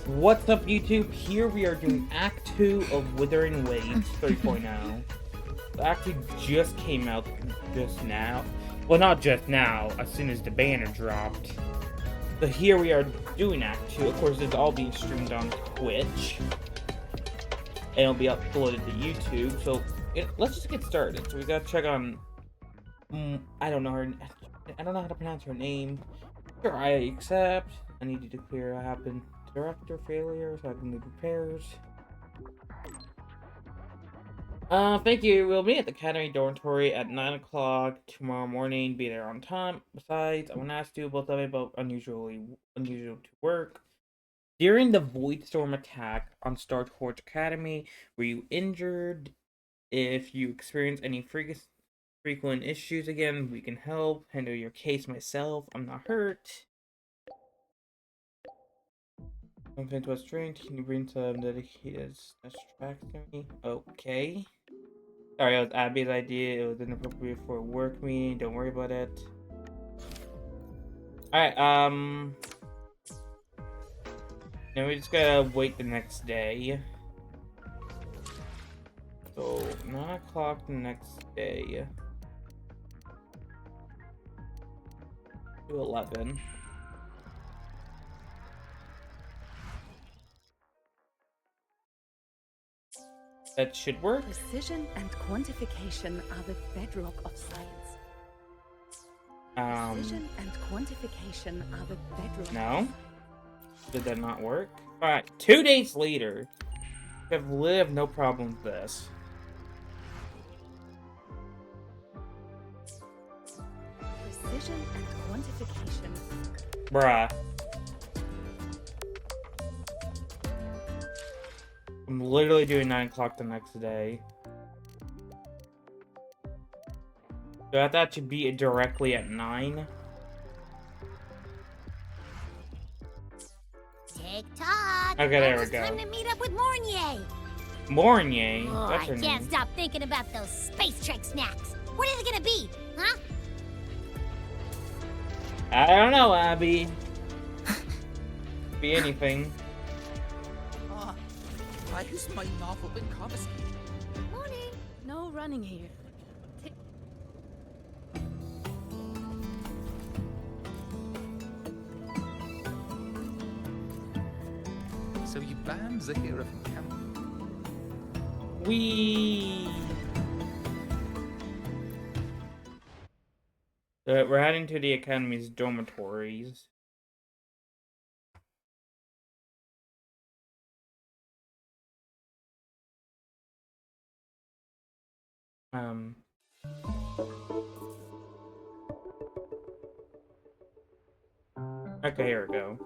What's up, YouTube? Here we are doing Act 2 of Wuthering Waves 3.0. The Act 2 just came out just now. Well, not just now, as soon as the banner dropped. So here we are doing Act 2. Of course, it's all being streamed on Twitch. And it'll be uploaded to YouTube. So let's just get started. So we gotta check on... I don't know how to pronounce her name. Sure, I accept. I need you to clear what happened. Director failure, so I can leave repairs. Thank you. We'll meet at the Academy dormitory at 9 o'clock tomorrow morning. Be there on time. Besides, I want to ask you both of you about unusual to work. During the Void Storm attack on Star Torch Academy, were you injured? If you experience any frequent issues again, we can help. Handle your case myself. I'm not hurt. I'm into a strange. Can you bring some dedicated tracks to me? Okay. Sorry, it was Abby's idea. It was inappropriate for a work meeting. Don't worry about it. Alright, then we just gotta wait the next day. So, 9 o'clock the next day. To 11. That should work. Precision and quantification are the bedrock of science. Precision and quantification are the bedrock. No? Did that not work? Alright, 2 days later. I have no problem with this. Precision and quantification. Bruh. I'm literally doing 9 o'clock the next day. So I thought should be directly at 9. Tick-tock! Okay, there we go. Time to meet up with Mornye! Mornye? Oh, That's I her can't name. stop thinking about those space trek snacks! What is it gonna be, huh? I don't know, Abby. Be anything. Why has my novel been confiscated? Morning! No running here. So you banned Zahira from camp? We're heading to the Academy's dormitories. Okay, here we go.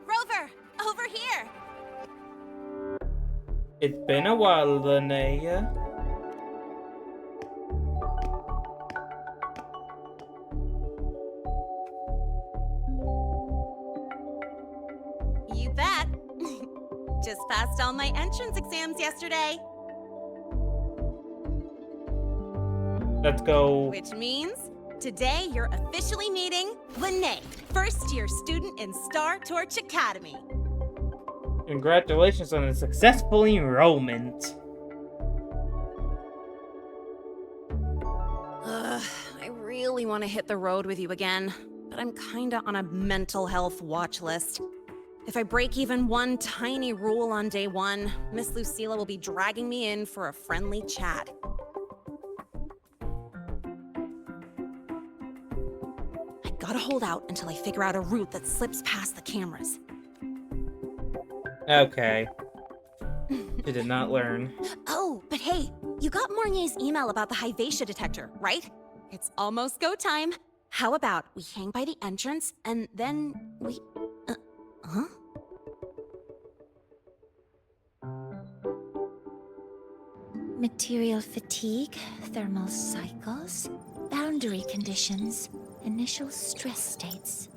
Rover! Over here! It's been a while, Linnea. You bet. Just passed all my entrance exams yesterday. Let's go. Which means today you're officially meeting Linnea, first-year student in Star Torch Academy. Congratulations on a successful enrollment. I really want to hit the road with you again, but I'm kinda on a mental health watch list. If I break even one tiny rule on day one, Miss Lucilla will be dragging me in for a friendly chat. I gotta hold out until I figure out a route that slips past the cameras. Okay. She did not learn. Oh, but hey, you got Mornye's email about the Hyvatia detector, right? It's almost go time. How about we hang by the entrance and then we... huh? Material fatigue, thermal cycles, boundary conditions, initial stress states.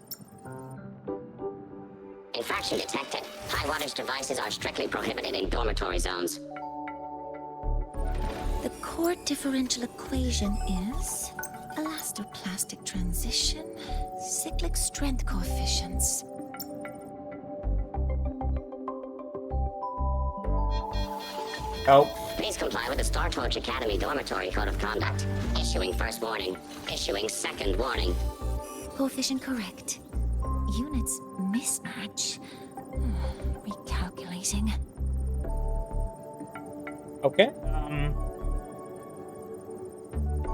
Infraction detected. High wattage devices are strictly prohibited in dormitory zones. The core differential equation is elastoplastic transition, cyclic strength coefficients. Oh. Please comply with the Star Torch Academy Dormitory Code of Conduct. Issuing first warning. Issuing second warning. Coefficient correct. Units mismatch. Recalculating. Okay.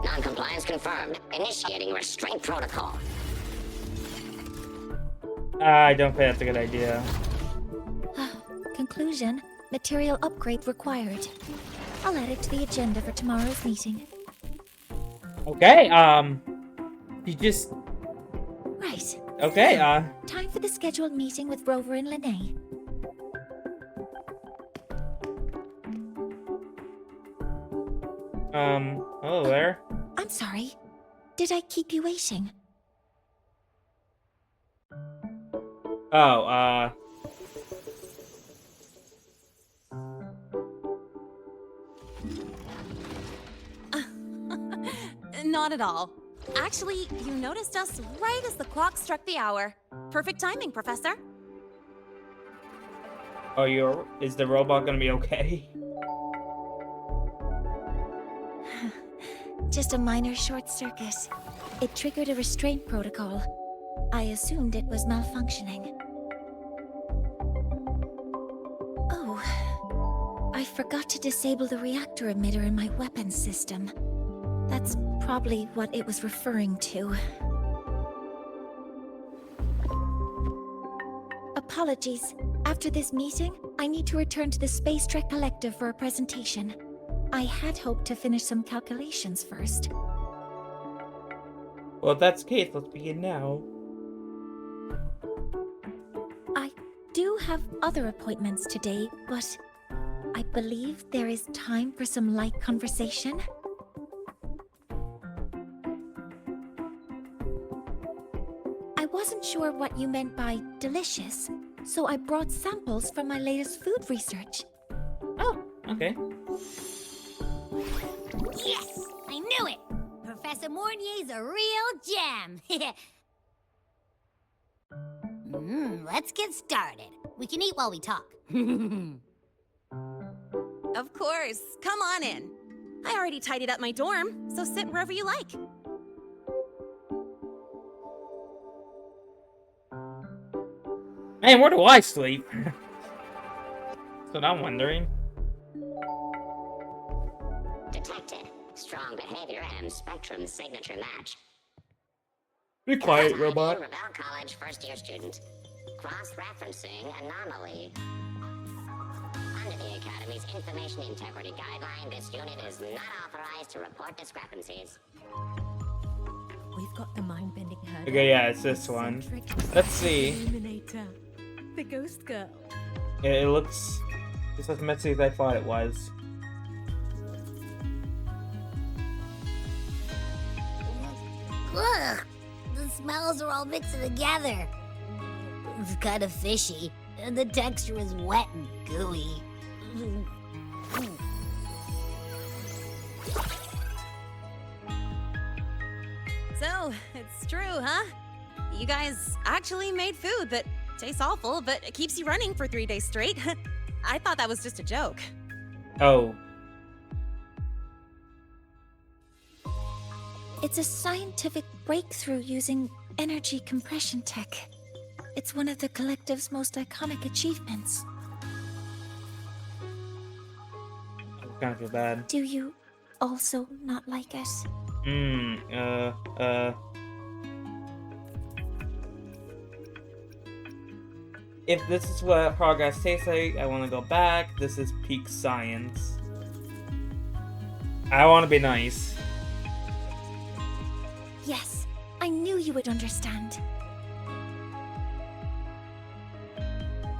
Non-compliance confirmed. Initiating restraint protocol. I don't think that's a good idea. Conclusion. Material upgrade required. I'll add it to the agenda for tomorrow's meeting. Okay, you just... Right. Okay, Time for the scheduled meeting with Rover and Lene. hello there. I'm sorry. Did I keep you waiting? Oh, Not at all. Actually, you noticed us right as the clock struck the hour. Perfect timing, Professor. oh, is the robot gonna be okay? Just a minor short circuit. It triggered a restraint protocol. I assumed it was malfunctioning. Oh, I forgot to disable the reactor emitter in my weapons system. That's probably what it was referring to. Apologies. After this meeting, I need to return to the Space Trek Collective for a presentation. I had hoped to finish some calculations first. Well, if that's the case, let's begin now. I do have other appointments today, but I believe there is time for some light conversation. I wasn't sure what you meant by delicious, so I brought samples from my latest food research. Oh, okay. Yes! I knew it! Professor Mornye's a real gem! Let's get started. We can eat while we talk. Of course. Come on in. I already tidied up my dorm, so sit wherever you like. Man, where do I sleep? That's what I'm wondering. Detected. Strong behavior and spectrum signature match. Be quiet, robot. Rebel College first-year student. Cross-referencing anomaly. Under the Academy's Information Integrity Guideline, this unit is not authorized to report discrepancies. We've got the mind-bending hurdle. Okay, yeah, it's this one. Let's see. Illuminator. The ghost girl. It looks just as messy as I thought it was. Ugh! The smells are all mixed together. It's kind of fishy, and the texture is wet and gooey. So, it's true, huh? You guys actually made food that tastes awful, but it keeps you running for 3 days straight. I thought that was just a joke. Oh. It's a scientific breakthrough using energy compression tech. It's one of the Collective's most iconic achievements. I kind of feel bad. Do you also not like it? If this is what progress tastes like, I want to go back. This is peak science. I want to be nice. Yes, I knew you would understand.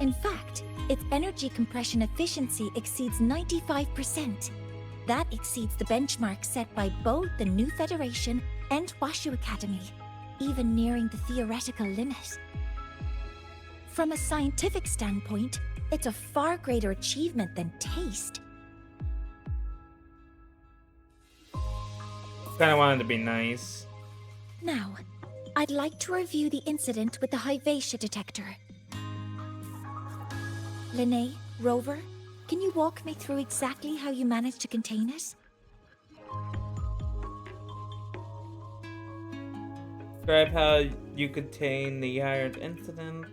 In fact, its energy compression efficiency exceeds 95%. That exceeds the benchmark set by both the New Federation and Washu Academy, even nearing the theoretical limit. From a scientific standpoint, it's a far greater achievement than taste. Kinda wanted to be nice. Now, I'd like to review the incident with the Hyvatia detector. Linnae, Rover, can you walk me through exactly how you managed to contain it? Describe how you contain the hired incident.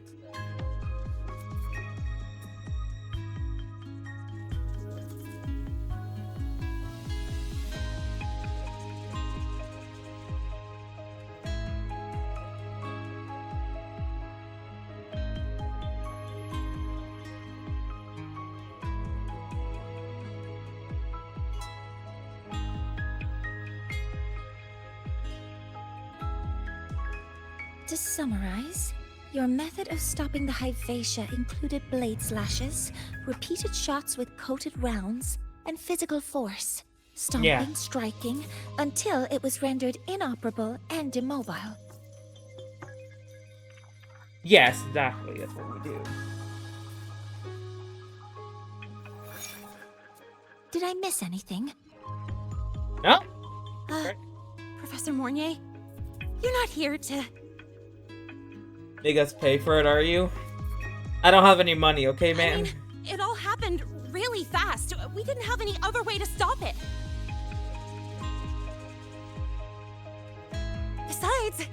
To summarize, your method of stopping the Hyvatia included blade slashes, repeated shots with coated rounds, and physical force. Stomping, Yeah. striking, until it was rendered inoperable and immobile. Yes, exactly. That's what we do. Did I miss anything? No? Professor Mornye, you're not here to... Make us pay for it, are you? I don't have any money, okay, man? I mean, it all happened really fast. We didn't have any other way to stop it. Besides,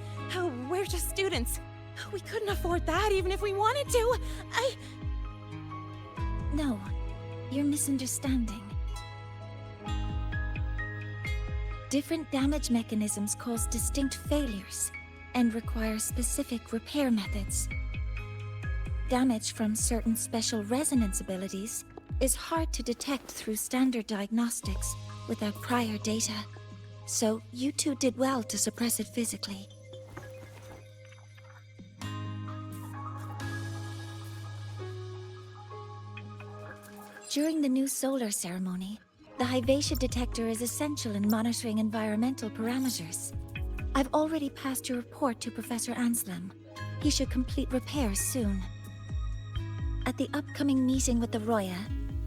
we're just students. We couldn't afford that even if we wanted to. No, you're misunderstanding. Different damage mechanisms cause distinct failures and require specific repair methods. Damage from certain special resonance abilities is hard to detect through standard diagnostics without prior data, so you two did well to suppress it physically. During the new solar ceremony, the Hyvatia detector is essential in monitoring environmental parameters. I've already passed your report to Professor Anselm. He should complete repairs soon. At the upcoming meeting with the Roya,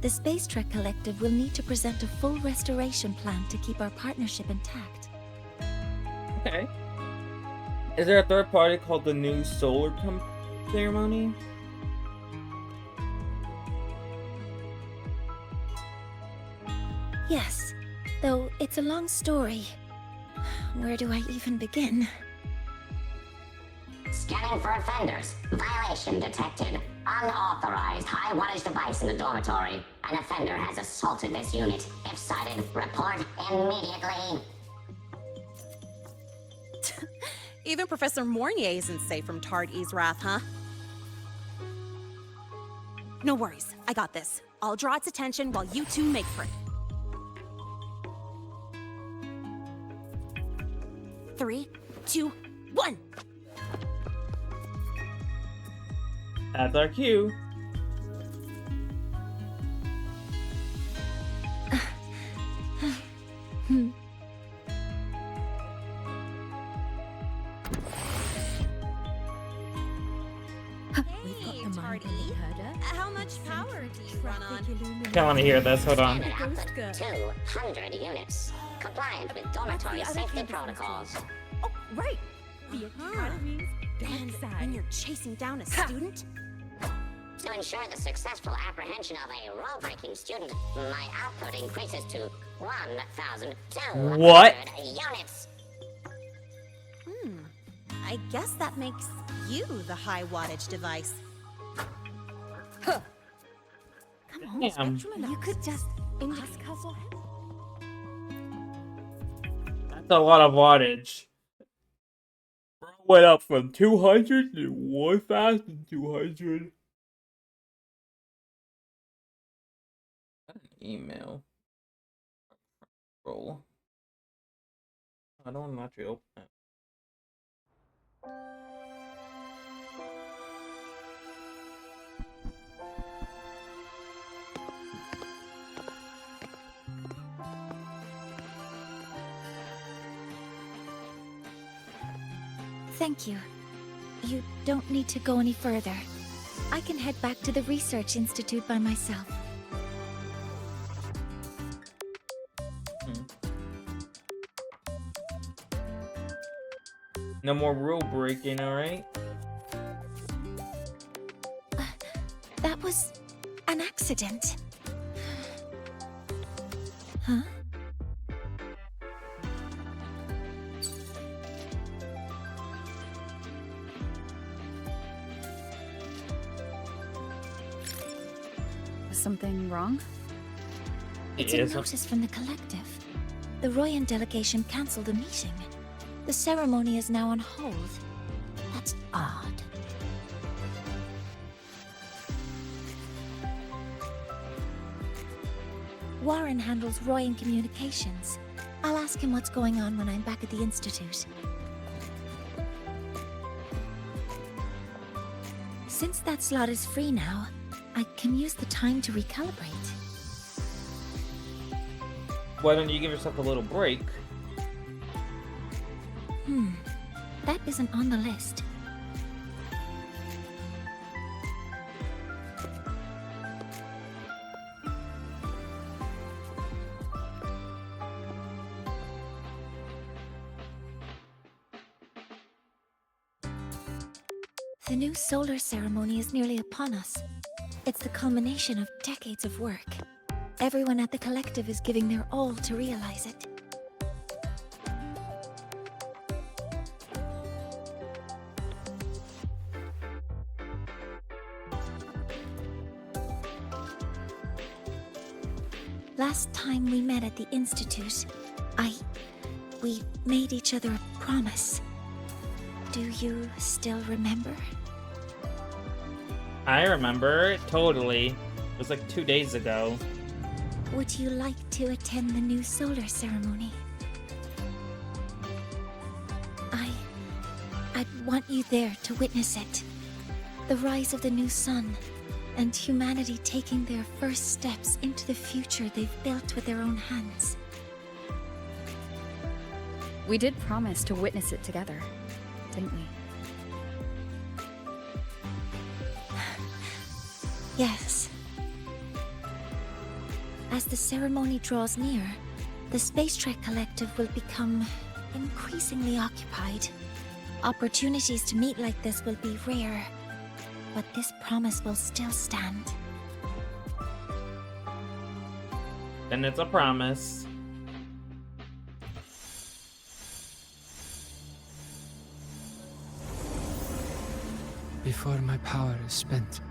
the Space Trek Collective will need to present a full restoration plan to keep our partnership intact. Okay. Is there a third party called the New Solar Ceremony? Yes, though it's a long story. Where do I even begin? Scanning for offenders. Violation detected. Unauthorized high wattage device in the dormitory. An offender has assaulted this unit. If sighted, report immediately. Even Professor Mornye isn't safe from Tard-E's wrath, huh? No worries, I got this. I'll draw its attention while you two make for it. 3, 2, 1. That's our cue. Hey, Tard-E. How much power do you run on? I want to hear this. Hold on. Standard output 200 units. Compliant with dormitory safety protocols. Oh, right. The Academy's dark And when side. you're chasing down a student? To ensure the successful apprehension of a rule-breaking student, my output increases to 1,200 What? units. I guess that makes you the high wattage device. Come on, Damn. you could just Ask Hustle. That's a lot of wattage. Went up from 200 to 1,200. Email. Roll. I don't actually open it. Thank you. You don't need to go any further. I can head back to the Research Institute by myself. No more rule breaking, alright? That was an accident. Huh? Is something wrong? It's a notice from the collective. The Royan delegation cancelled a meeting. The ceremony is now on hold. That's odd. Warren handles Royan communications. I'll ask him what's going on when I'm back at the Institute. Since that slot is free now, I can use the time to recalibrate. Why don't you give yourself a little break? That isn't on the list. The new solar ceremony is nearly upon us. It's the culmination of decades of work. Everyone at the collective is giving their all to realize it. Last time we met at the Institute, we made each other a promise. Do you still remember? I remember, totally. It was like 2 days ago. Would you like to attend the new solar ceremony? I'd want you there to witness it. The rise of the new sun, and humanity taking their first steps into the future they've built with their own hands. We did promise to witness it together, didn't we? Yes. As the ceremony draws near, the Space Trek Collective will become increasingly occupied. Opportunities to meet like this will be rare, but this promise will still stand. Then it's a promise. Before my power is spent,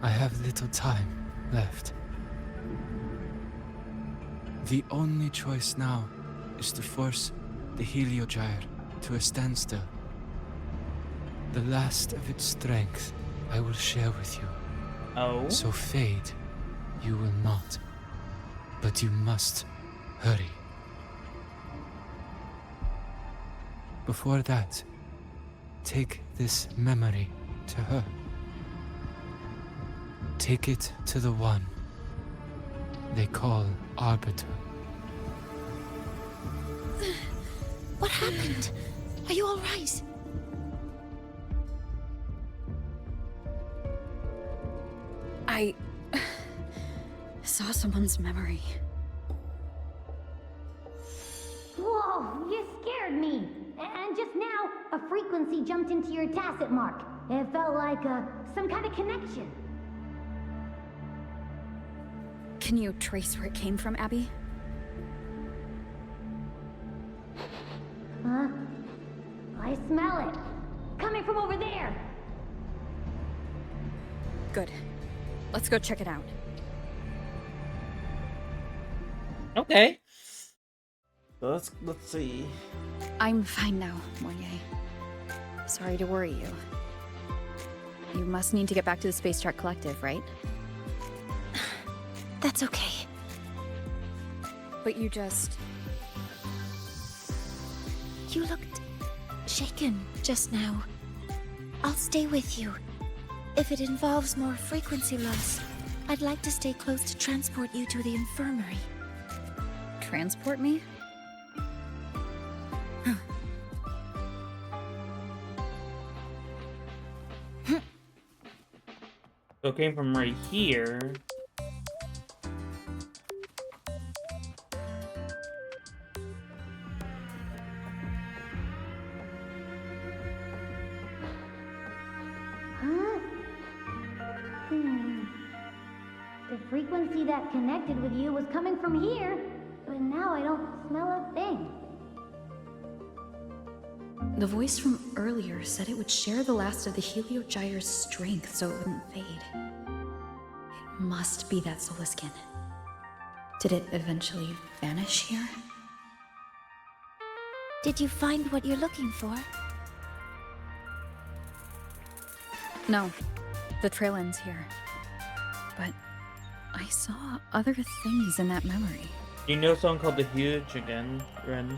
I have little time left. The only choice now is to force the Heliogyre to a standstill. The last of its strength I will share with you. Oh? So fade, you will not. But you must hurry. Before that, take this memory to her. Take it to the one they call Arbiter. What happened? Are you all right? I saw someone's memory. Whoa, you scared me. And just now, a frequency jumped into your tacit mark. It felt like some kind of connection. Can you trace where it came from, Abby? Huh? I smell it. Coming from over there. Good. Let's go check it out. Okay. So let's see. I'm fine now, Mornye. Sorry to worry you. You must need to get back to the Space Trek Collective, right? That's okay. But you just... You looked shaken just now. I'll stay with you. If it involves more frequency loss, I'd like to stay close to transport you to the infirmary. transport me? So it came from right here. frequency that connected with you was coming from here, but now I don't smell a thing. The voice from earlier said it would share the last of the Heliogyre's strength so it wouldn't fade. It must be that solar skin. Did it eventually vanish here? Did you find what you're looking for? No, the trail ends here. But I saw other things in that memory. You know someone called the Huge again, Ren?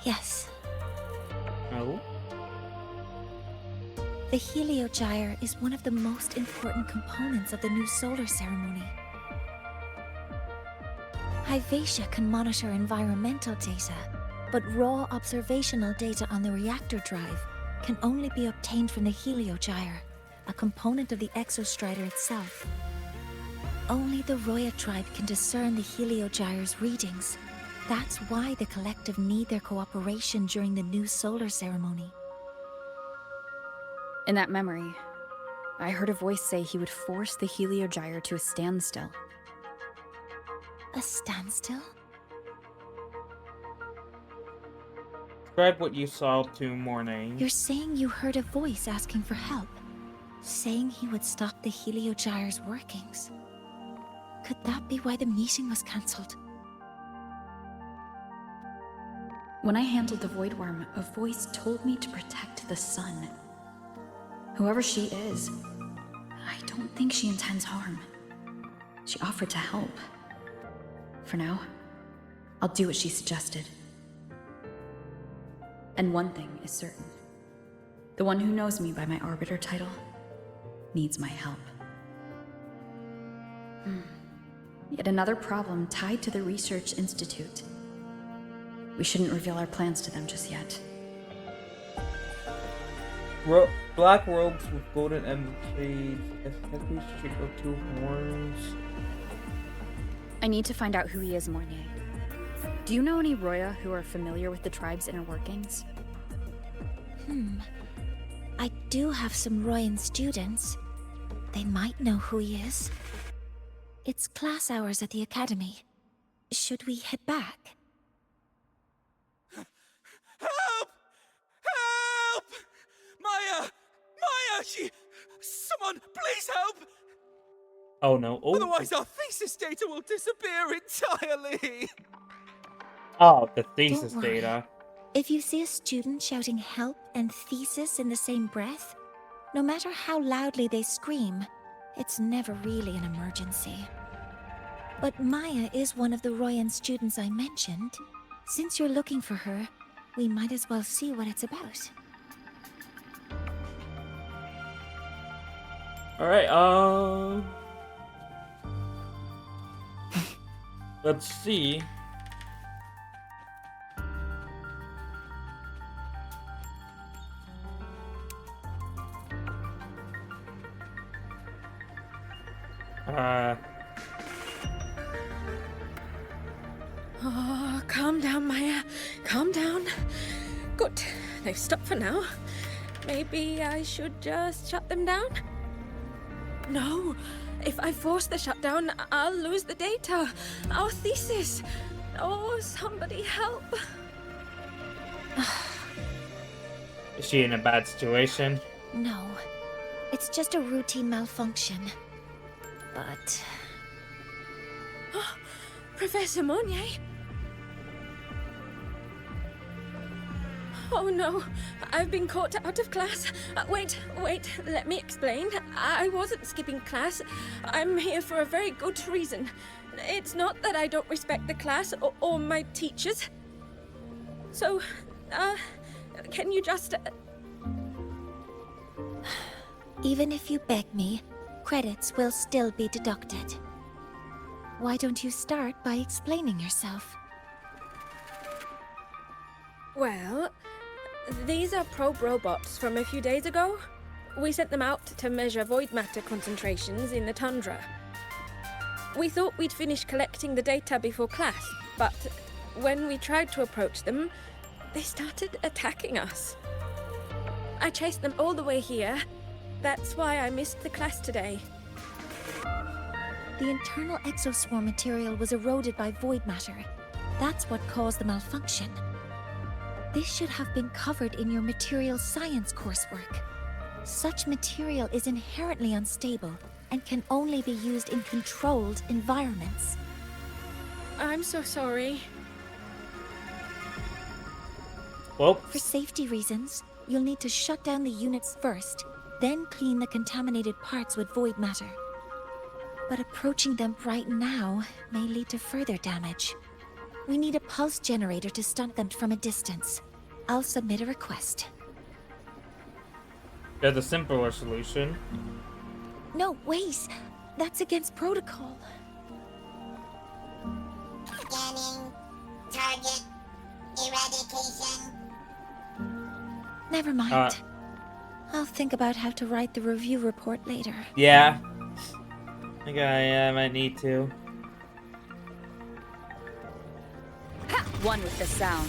Yes. Oh? The Heliogyre is one of the most important components of the new solar ceremony. Hyvatia can monitor environmental data, but raw observational data on the reactor drive can only be obtained from the Heliogyre, a component of the Exostrider itself. Only the Roya tribe can discern the Heliogyre's readings. That's why the collective need their cooperation during the new solar ceremony. In that memory, I heard a voice say he would force the Heliogyre to a standstill. A standstill? Describe what you saw to Morning. You're saying you heard a voice asking for help, saying he would stop the Heliogyre's workings. Could that be why the meeting was cancelled? When I handled the Void Worm, a voice told me to protect the sun. Whoever she is, I don't think she intends harm. She offered to help. For now, I'll do what she suggested. And one thing is certain. The one who knows me by my Arbiter title needs my help. Yet another problem tied to the Research Institute. We shouldn't reveal our plans to them just yet. Black robes with golden embassies. Heavy streak of 2 horns. I need to find out who he is, Mornye. Do you know any Roya who are familiar with the tribe's inner workings? I do have some Royan students. They might know who he is. It's class hours at the academy. Should we head back? Help! Help! Maya! Maya! Someone, please help! Oh no. Oh. Otherwise our thesis data will disappear entirely! Oh, the thesis Don't worry. data. If you see a student shouting help and thesis in the same breath, no matter how loudly they scream, it's never really an emergency. But Maya is one of the Royan students I mentioned. Since you're looking for her, we might as well see what it's about. Alright, let's see. Oh, calm down, Maya. Calm down. Good. They've stopped for now. Maybe I should just shut them down? No. If I force the shutdown, I'll lose the data. Our thesis. Oh, somebody help. Is she in a bad situation? No, it's just a routine malfunction. But... Professor Mornye? Oh no, I've been caught out of class. Wait, let me explain. I wasn't skipping class. I'm here for a very good reason. It's not that I don't respect the class or my teachers. So, can you just... Even if you beg me, credits will still be deducted. Why don't you start by explaining yourself? Well, these are probe robots from a few days ago. We sent them out to measure void matter concentrations in the tundra. We thought we'd finish collecting the data before class, but when we tried to approach them, they started attacking us. I chased them all the way here. That's why I missed the class today. The internal exoswarm material was eroded by void matter. That's what caused the malfunction. This should have been covered in your material science coursework. Such material is inherently unstable and can only be used in controlled environments. I'm so sorry. Well, For safety reasons, you'll need to shut down the units first, then clean the contaminated parts with void matter. But approaching them right now may lead to further damage. We need a pulse generator to stun them from a distance. I'll submit a request. there's a simpler solution. No, wait! That's against protocol. Scanning. Target. Eradication. Never mind. I'll think about how to write the review report later. Yeah. I think I might need to. One with the sound.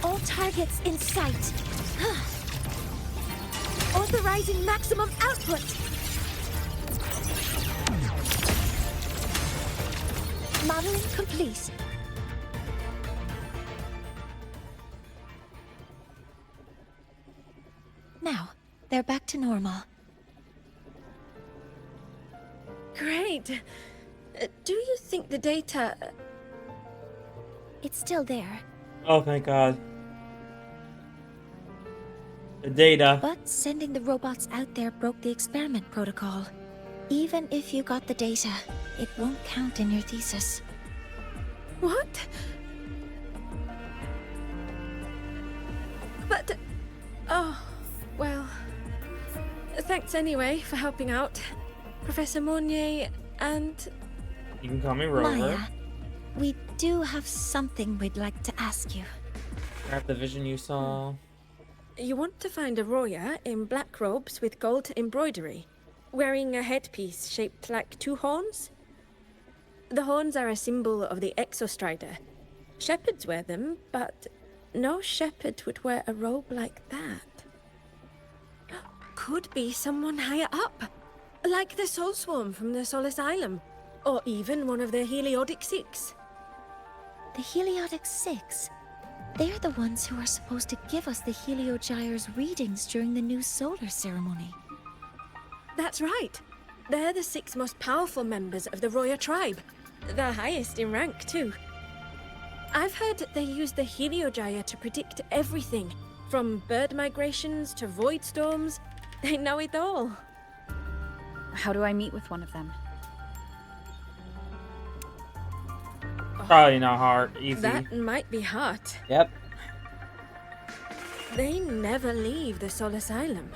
All targets in sight. Authorizing maximum output. Modeling complete. Now, they're back to normal. Great. Do you think the data... It's still there. Oh, thank God. The data. But sending the robots out there broke the experiment protocol. Even if you got the data, it won't count in your thesis. What? But... Oh, well... Thanks anyway for helping out. Professor Mornye and... You can call me Rover. Maya, we do have something we'd like to ask you. Grab the vision you saw. You want to find a Roya in black robes with gold embroidery, wearing a headpiece shaped like two horns? The horns are a symbol of the Exostrider. Shepherds wear them, but no shepherd would wear a robe like that. Could be someone higher up, like the Soul Swarm from the Sol Asylum, or even one of the Heliodic Six. The Heliodic Six? They're the ones who are supposed to give us the Heliogyre's readings during the new solar ceremony. That's right. They're the 6 most powerful members of the Roya tribe. The highest in rank, too. I've heard they use the Heliogyre to predict everything, from bird migrations to void storms. They know it all. How do I meet with one of them? Probably not hard. Easy. That might be hard. Yep. They never leave the Sol Asylum.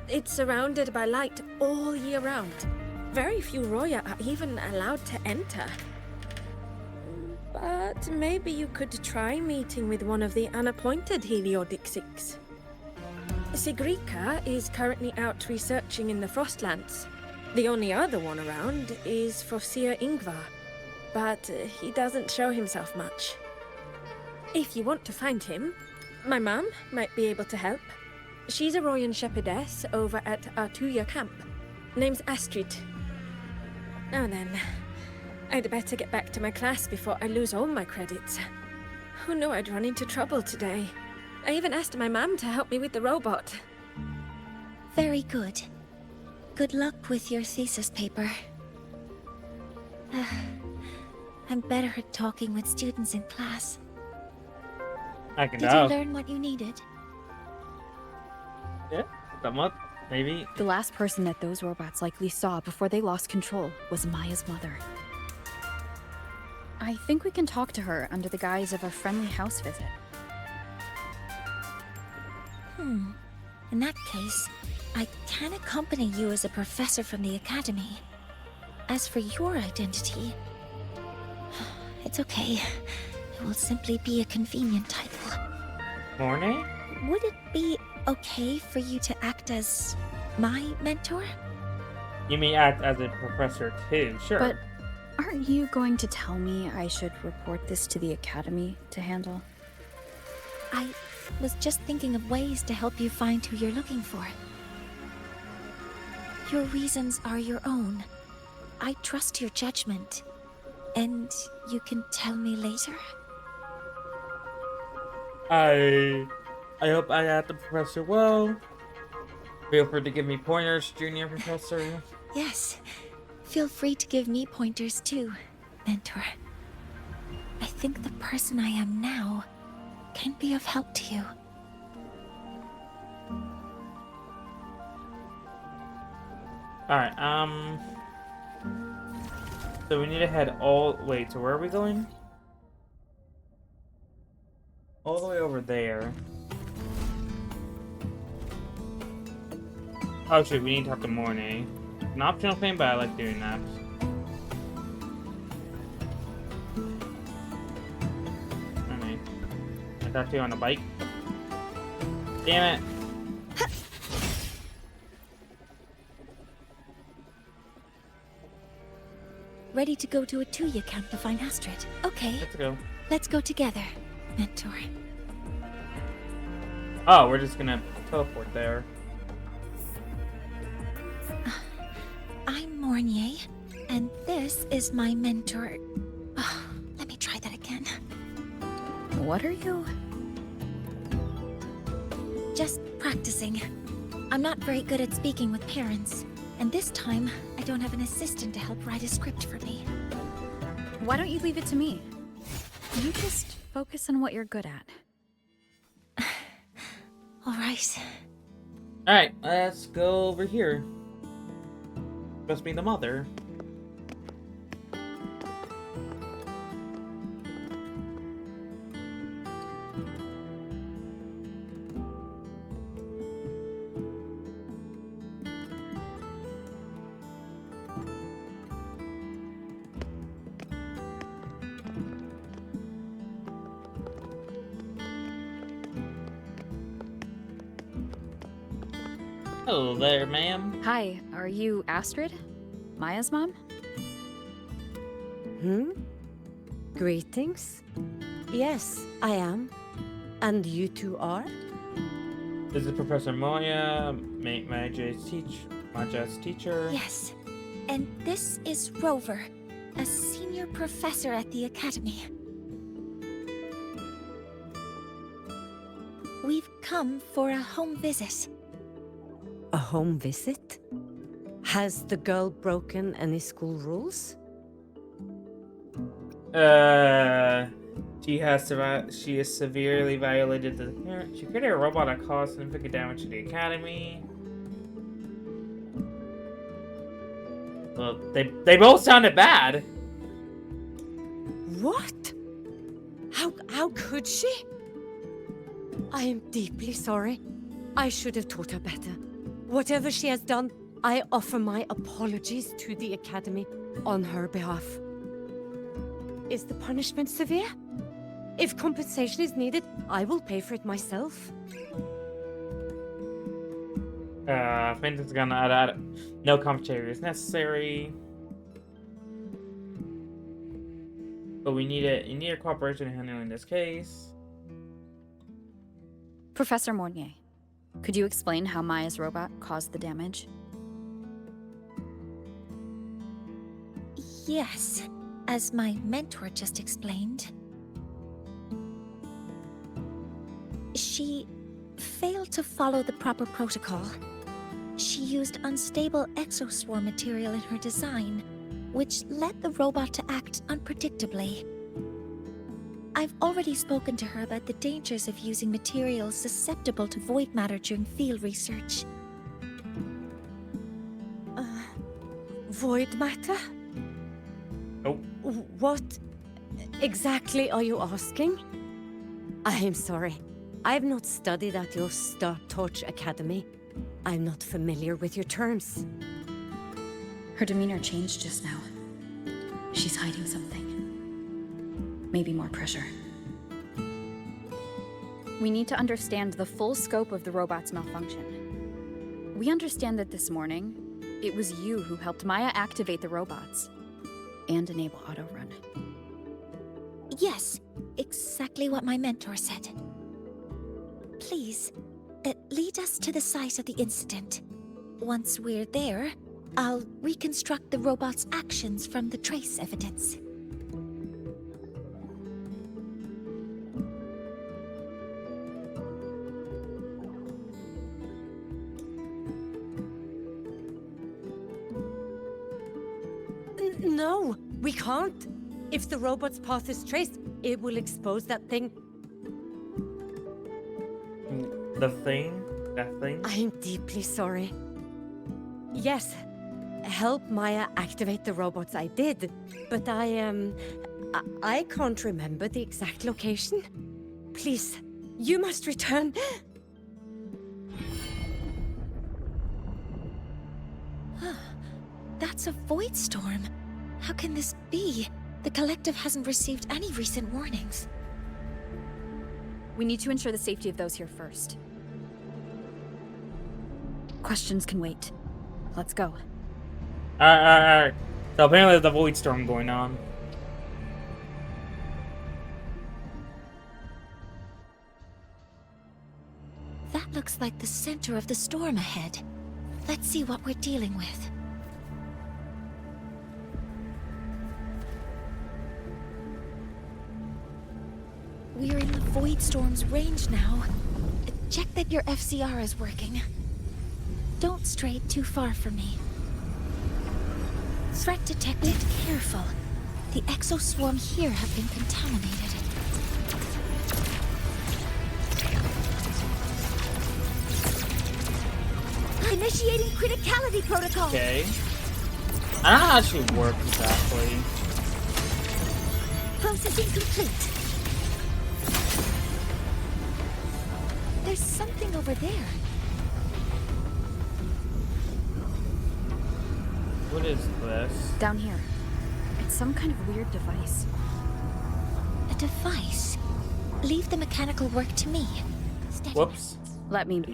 It's surrounded by light all year round. Very few Roya are even allowed to enter. But maybe you could try meeting with one of the unappointed Heliodic Six. Sigrika is currently out researching in the Frostlands. The only other one around is Fosir Ingvar, but he doesn't show himself much. If you want to find him, my mum might be able to help. She's a Royan shepherdess over at Artuya camp. Name's Astrid. Now then, I'd better get back to my class before I lose all my credits. Who knew I'd run into trouble today? I even asked my mum to help me with the robot. Very good. Good luck with your thesis paper. I'm better at talking with students in class. I can Did tell. you learn what you needed? Yeah, somewhat, maybe. The last person that those robots likely saw before they lost control was Maya's mother. I think we can talk to her under the guise of a friendly house visit. In that case, I can accompany you as a professor from the academy. As for your identity, it's okay. It will simply be a convenient title. Morning? Would it be okay for you to act as my mentor? You may act as a professor too, sure. But aren't you going to tell me I should report this to the academy to handle? I was just thinking of ways to help you find who you're looking for. Your reasons are your own. I trust your judgment. And you can tell me later? I hope I got the professor well. Feel free to give me pointers, Junior Professor. Yes. Feel free to give me pointers too, Mentor. I think the person I am now can be of help to you. Alright, so we need to head wait, so where are we going? All the way over there. Oh shoot, we need to talk to Morny. An optional thing, but I like doing that. Alright. I got you on a bike. Damn it. Ready to go to a Tuya camp to find Astrid? Okay. Let's go. Let's go together, Mentor. Oh, we're just gonna teleport there. I'm Mornye, and this is my mentor. Oh, let me try that again. What are you? Just practicing. I'm not very good at speaking with parents, and this time I don't have an assistant to help write a script for me. Why don't you leave it to me? You just focus on what you're good at. All right. Alright, let's go over here. Must be the mother. Hello there, ma'am. Hi, are you Astrid? Maya's mom? Greetings. Yes, I am. And you two are? This is Professor Moya, my jazz teacher. Yes. And this is Rover, a senior professor at the academy. We've come for a home visit. A home visit? Has the girl broken any school rules? She has severely violated the. She created a robot that caused significant damage to the academy. Well, they both sounded bad. What? How could she? I am deeply sorry. I should have taught her better. Whatever she has done, I offer my apologies to the Academy on her behalf. Is the punishment severe? If compensation is needed, I will pay for it myself. Fenton's gonna add no commentary is necessary. But you need your cooperation in handling this case. Professor Mornye, could you explain how Maya's robot caused the damage? Yes, as my mentor just explained. She failed to follow the proper protocol. She used unstable exoswarm material in her design, which led the robot to act unpredictably. I've already spoken to her about the dangers of using materials susceptible to void matter during field research. Void matter? Nope. What exactly are you asking? I am sorry. I have not studied at your Star Torch Academy. I'm not familiar with your terms. Her demeanor changed just now. She's hiding something. Maybe more pressure. We need to understand the full scope of the robot's malfunction. We understand that this morning, it was you who helped Maya activate the robots and enable auto-run. Yes, exactly what my mentor said. Please, lead us to the site of the incident. Once we're there, I'll reconstruct the robot's actions from the trace evidence. No, we can't. If the robot's path is traced, it will expose that thing. The thing? That thing? I'm deeply sorry. Yes, help Maya activate the robots I did, but I can't remember the exact location. Please, you must return. That's a void storm. How can this be? The collective hasn't received any recent warnings. We need to ensure the safety of those here first. Questions can wait. Let's go. Alright. So apparently there's a void storm going on. That looks like the center of the storm ahead. Let's see what we're dealing with. We're in the void storm's range now. Check that your FCR is working. Don't stray too far from me. Threat detected. Careful. The exoswarm here have been contaminated. Initiating criticality protocol. Okay. I don't know how it should work exactly. Processing complete. There's something over there. What is this? Down here. It's some kind of weird device. A device? Leave the mechanical work to me. Steady. Whoops. Let me...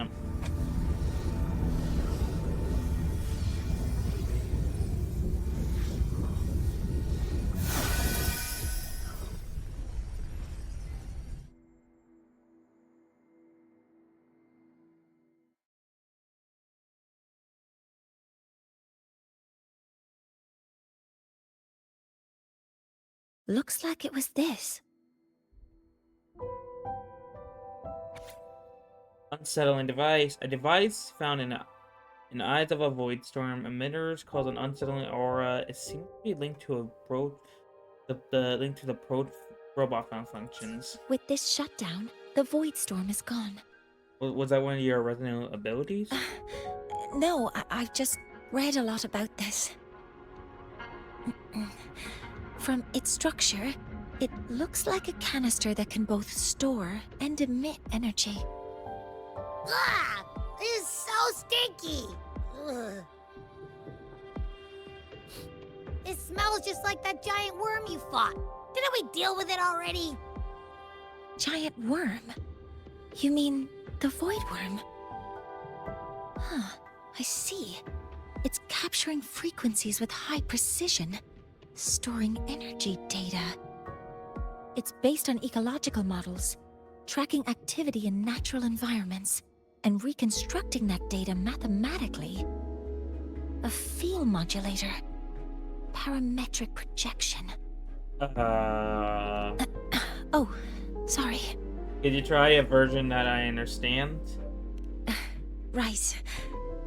Looks like it was this. Unsettling device. A device found in the eyes of a void storm. Emitters cause an unsettling aura. It seems to be linked to the link to the robot functions. With this shutdown, the void storm is gone. Was that one of your Resident abilities? No, I've just read a lot about this. From its structure, it looks like a canister that can both store and emit energy. Ah! This is so stinky! Ugh. It smells just like that giant worm you fought. Didn't we deal with it already? Giant worm? You mean the void worm? Huh, I see. It's capturing frequencies with high precision, storing energy data. It's based on ecological models, tracking activity in natural environments, and reconstructing that data mathematically. A field modulator. Parametric projection. Oh, sorry. Did you try a version that I understand? Right.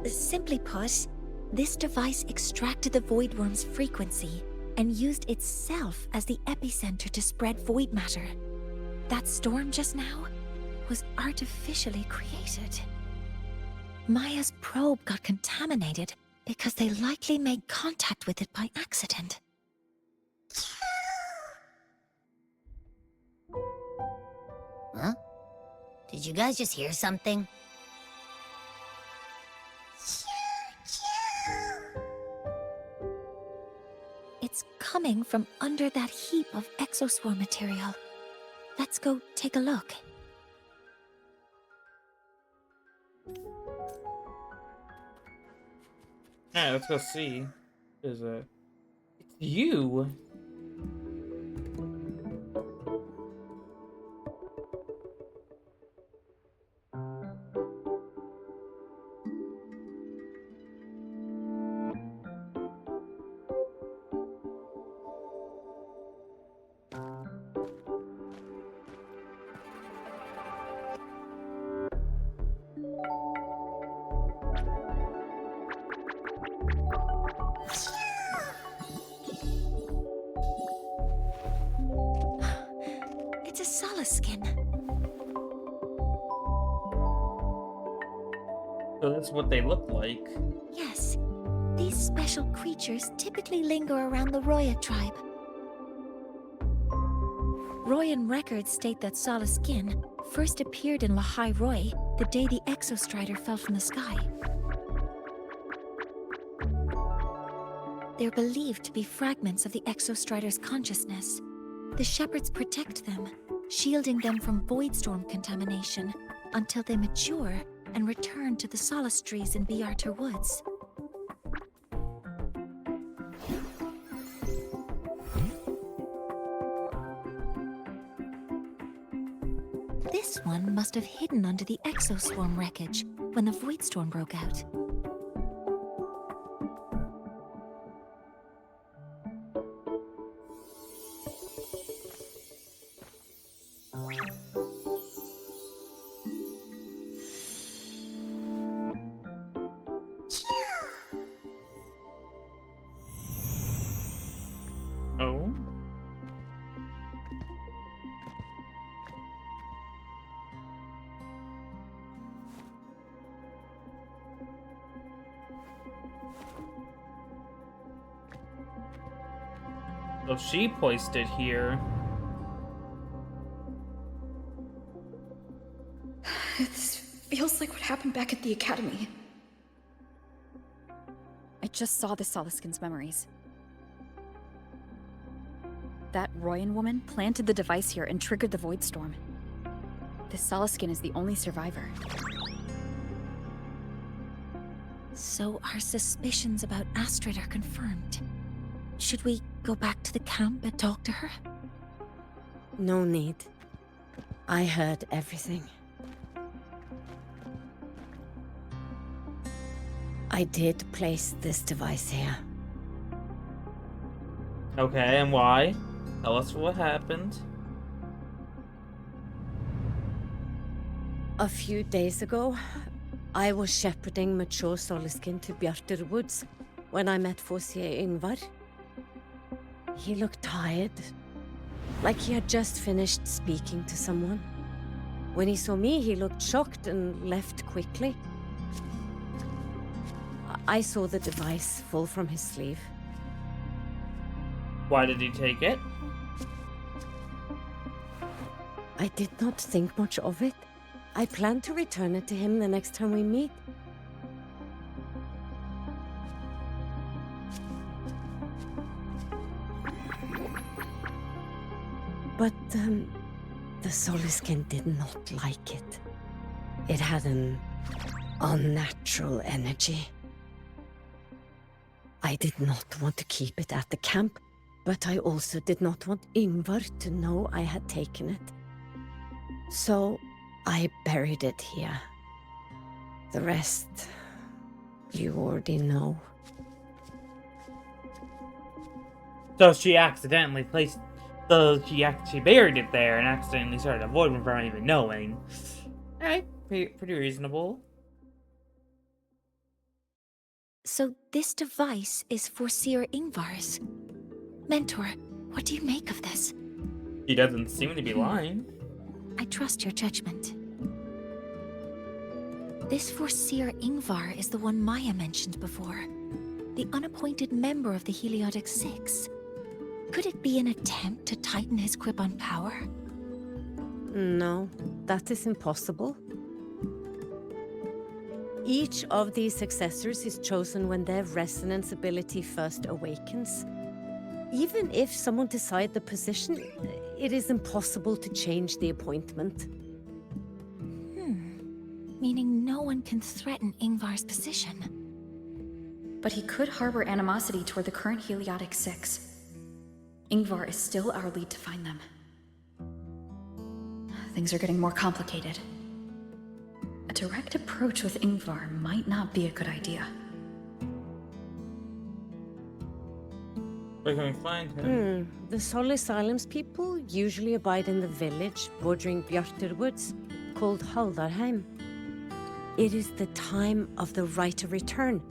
Simply put, this device extracted the void worm's frequency and used itself as the epicenter to spread void matter. That storm just now was artificially created. Maya's probe got contaminated because they likely made contact with it by accident. Huh? Did you guys just hear something? It's coming from under that heap of exoswarm material. Let's go take a look. Yeah, let's go see. There's a... It's you! It's a solace skin. So that's what they look like. Yes, these special creatures typically linger around the Roya tribe. Royan records state that Solace Skin first appeared in Lahai Roy the day the Exostrider fell from the sky. They're believed to be fragments of the Exostrider's consciousness. The shepherds protect them, shielding them from Voidstorm contamination until they mature and return to the Solace trees in Biarter Woods. This one must have hidden under the Exoswarm wreckage when the Voidstorm broke out. Oh? So she placed it here. This feels like what happened back at the academy. I just saw the Solaskin's memories. That Royan woman planted the device here and triggered the Voidstorm. The Solaskin is the only survivor. So our suspicions about Astrid are confirmed. Should we go back to the camp and talk to her? No need. I heard everything. I did place this device here. Okay, and why? Tell us what happened. A few days ago, I was shepherding mature Soliskin to Bjarter Woods when I met Fossier Yngvar. He looked tired, like he had just finished speaking to someone. When he saw me, he looked shocked and left quickly. I saw the device fall from his sleeve. Why did he take it? I did not think much of it. I plan to return it to him the next time we meet. But, the Soliskin did not like it. It had an unnatural energy. I did not want to keep it at the camp, but I also did not want Yngvar to know I had taken it. So, I buried it here. The rest, you already know. So she accidentally placed... So she buried it there and accidentally started avoiding without even knowing. Alright, pretty reasonable. So this device is Fossier Yngvar's. Mentor, what do you make of this? He doesn't seem to be lying. I trust your judgment. This Fossier Yngvar is the one Maya mentioned before. The unappointed member of the Heliotic Six. Could it be an attempt to tighten his grip on power? No, that is impossible. Each of these successors is chosen when their resonance ability first awakens. Even if someone decides the position, it is impossible to change the appointment. Meaning no one can threaten Yngvar's position. But he could harbor animosity toward the current Heliotic Six. Yngvar is still our lead to find them. Things are getting more complicated. A direct approach with Yngvar might not be a good idea. Where can we find him? The Solis Islands people usually abide in the village bordering Bjarter Woods, called Haldarheim. It is the time of the right of return.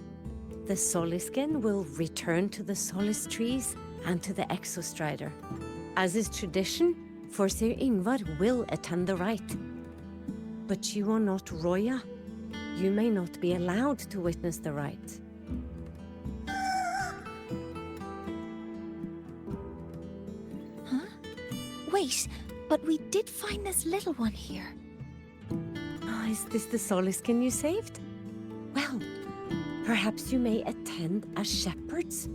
The Soliskin will return to the Solis trees and to the Exostrider. As is tradition, for Sir Ingvar will attend the rite. But you are not Roya. You may not be allowed to witness the rite. Huh? Wait, but we did find this little one here. Ah, is this the Soliskin you saved? Well, perhaps you may attend as shepherds.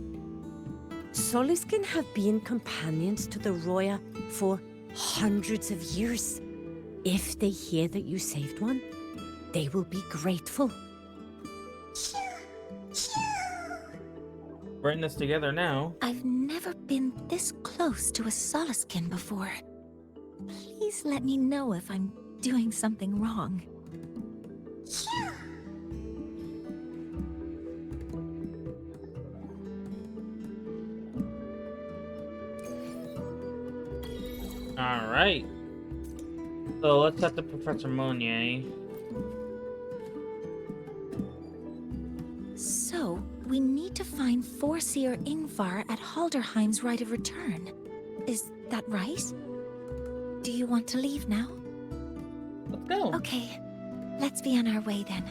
Soliskin have been companions to the Roya for hundreds of years. If they hear that you saved one, they will be grateful. We're in this together now. I've never been this close to a Soliskin before. Please let me know if I'm doing something wrong. Alright. So let's set the Professor MORNYE. So, we need to find Forseer Ingvar at Halderheim's Rite of Return. Is that right? Do you want to leave now? Let's go. Okay, let's be on our way then.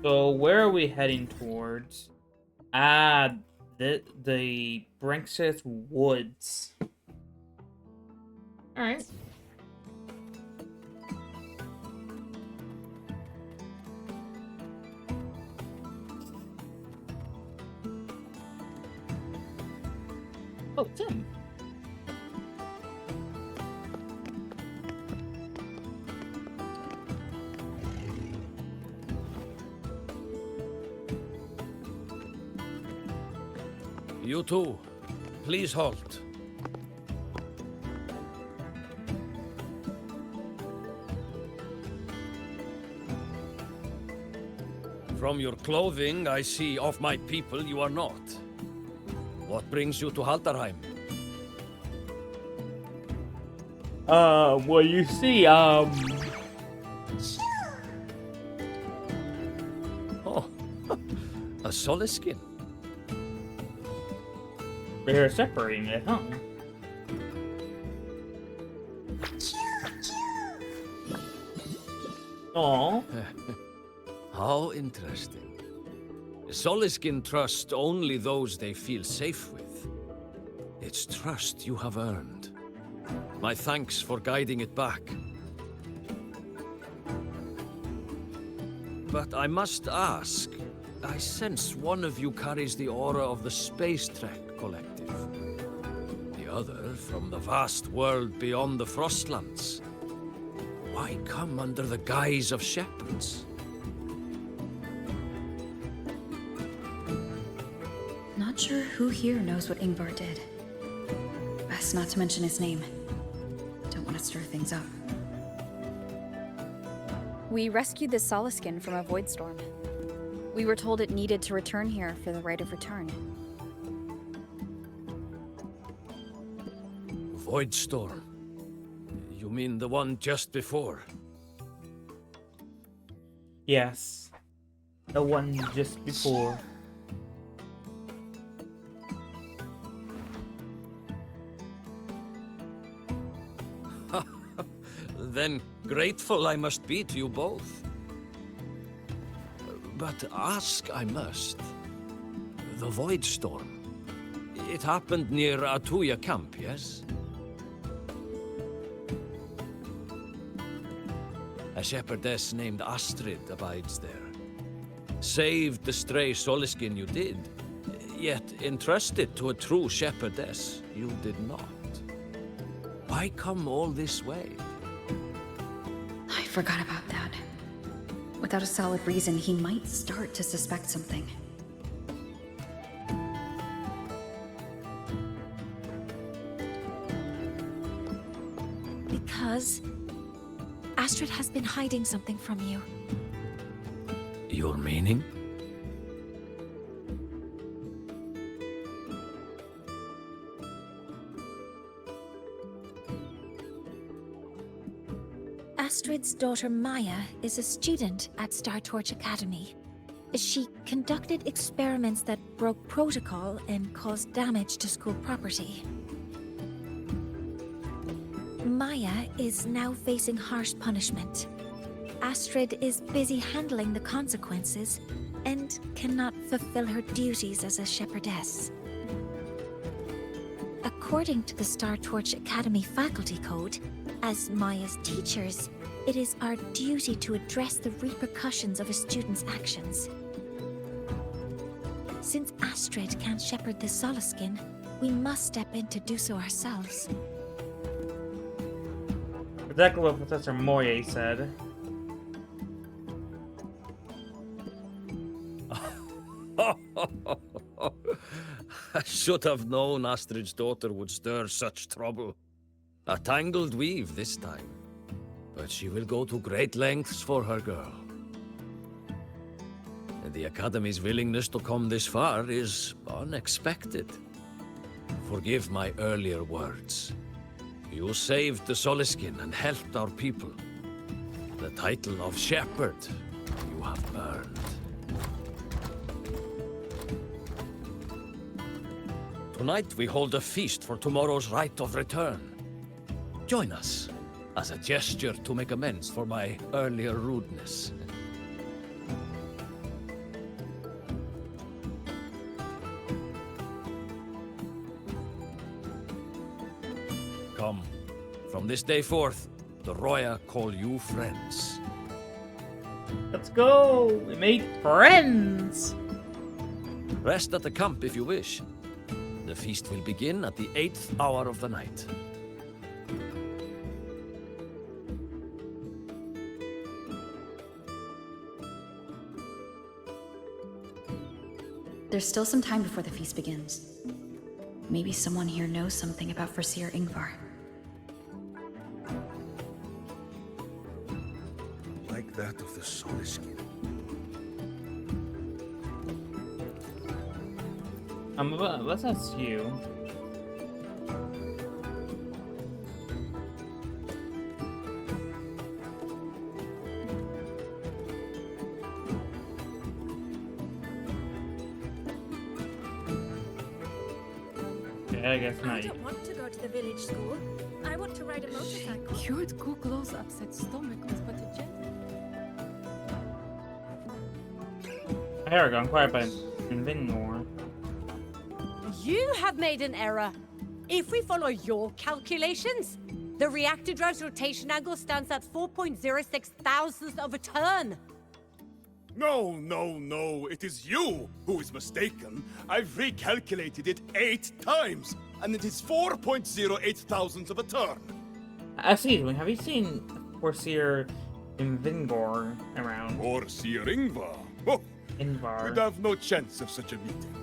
So where are we heading towards? Ah, the Brinxis Woods. Alright. Oh, Tim. You too. Please halt. From your clothing, I see of my people you are not. What brings you to Halderheim? Well, you see, Oh, a Soliskin. They're separating it, huh? Aww. How interesting. Soliskin trust only those they feel safe with. It's trust you have earned. My thanks for guiding it back. But I must ask, I sense one of you carries the aura of the Space Trek Collective. The other from the vast world beyond the Frostlands. Why come under the guise of shepherds? Not sure who here knows what Ingvar did. Best not to mention his name. Don't want to stir things up. We rescued this Soliskin from a void storm. We were told it needed to return here for the Rite of Return. Void storm? You mean the one just before? Yes. The one just before. Then grateful I must be to you both. But ask I must. The Void Storm. It happened near Atuya camp, yes? A shepherdess named Astrid abides there. Saved the stray Soliskin you did, yet entrusted to a true shepherdess you did not. Why come all this way? I forgot about that. Without a solid reason, he might start to suspect something. Because Astrid has been hiding something from you. Your meaning? Astrid's daughter Maya is a student at Startorch Academy. She conducted experiments that broke protocol and caused damage to school property. Maya is now facing harsh punishment. Astrid is busy handling the consequences and cannot fulfill her duties as a shepherdess. According to the Startorch Academy faculty code, as Maya's teachers, it is our duty to address the repercussions of a student's actions. Since Astrid can't shepherd the Soliskin, we must step in to do so ourselves. Exactly what Professor Moye said. I should have known Astrid's daughter would stir such trouble. A tangled weave this time. But she will go to great lengths for her girl. And the Academy's willingness to come this far is unexpected. Forgive my earlier words. You saved the Soliskin and helped our people. The title of Shepherd you have earned. Tonight we hold a feast for tomorrow's rite of return. Join us, as a gesture to make amends for my earlier rudeness. Come, from this day forth, the Roya call you friends. Let's go! We made friends! Rest at the camp if you wish. The feast will begin at the 8th hour of the night. There's still some time before the feast begins. Maybe someone here knows something about Foreseer Ingvar. Like that of the Soliskin. Let's ask you. Yeah, I guess I not. don't want to go to the village school. I want to ride a motorcycle. Cured Kuklow's upset stomach with but a jet. Aragon, quiet by Vinor. You have made an error. If we follow your calculations, the reactor drive's rotation angle stands at 4.06 thousandths of a turn. No. It is you who is mistaken. I've recalculated it 8 times, and it is 4.08 thousandths of a turn. Excuse me, have you seen Foreseer Ingvar around? Foreseer Ingvar? Oh, Ingvar. we'd have no chance of such a meeting.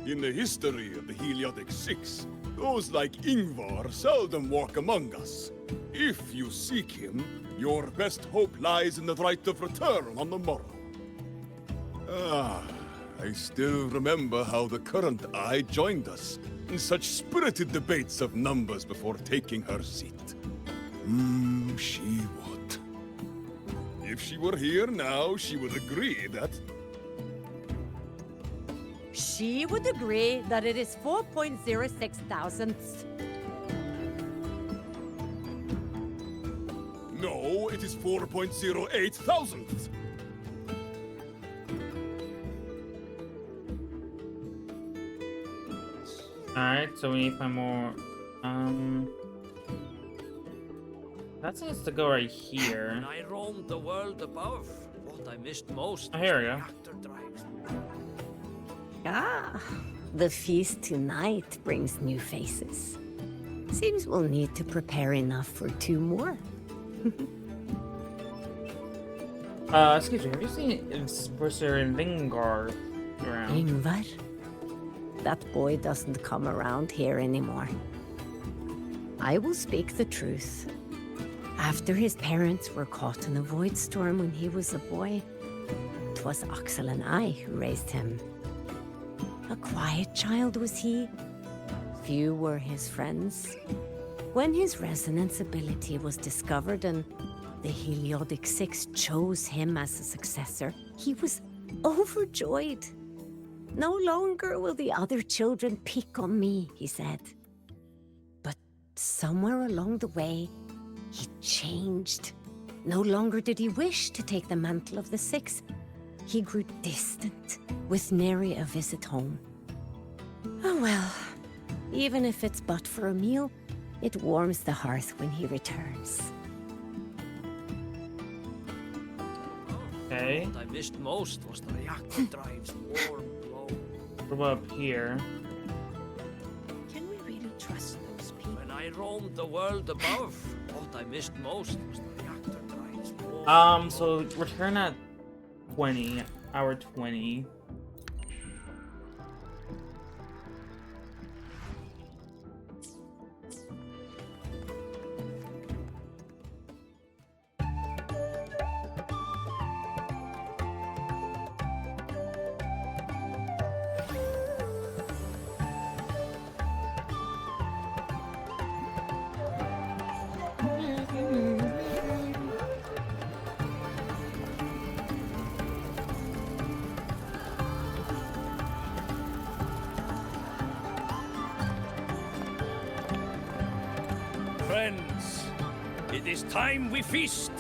In the history of the Heliotic Six, those like Ingvar seldom walk among us. If you seek him, your best hope lies in the right of return on the morrow. I still remember how the current eye joined us in such spirited debates of numbers before taking her seat. She would. If she were here now, she would agree that... She would agree that it is 4.06 thousandths. No, it is 4.08 thousandths. Alright, so we need to find more. That seems to go right here. When I roamed the world above, what I missed most Oh, here we go. reactor drives. Ah, the feast tonight brings new faces. Seems we'll need to prepare enough for 2 more. Excuse me, have you seen Foreseer Ingvar around? Ingvar? That boy doesn't come around here anymore. I will speak the truth. After his parents were caught in a void storm when he was a boy, 'twas Axel and I who raised him. A quiet child was he. Few were his friends. When his resonance ability was discovered and the Heliodic Six chose him as a successor, he was overjoyed. No longer will the other children pick on me, he said. But somewhere along the way, he changed. No longer did he wish to take the mantle of the Six. He grew distant, with nary a visit home. Oh well, even if it's but for a meal, it warms the hearth when he returns. Okay. What I missed most was the reactor drive's warm glow. What about up here? Can we really trust those people? When I roamed the world above, what I missed most was the reactor drive's warm So return at 20, hour 20. Friends, it is time we feast.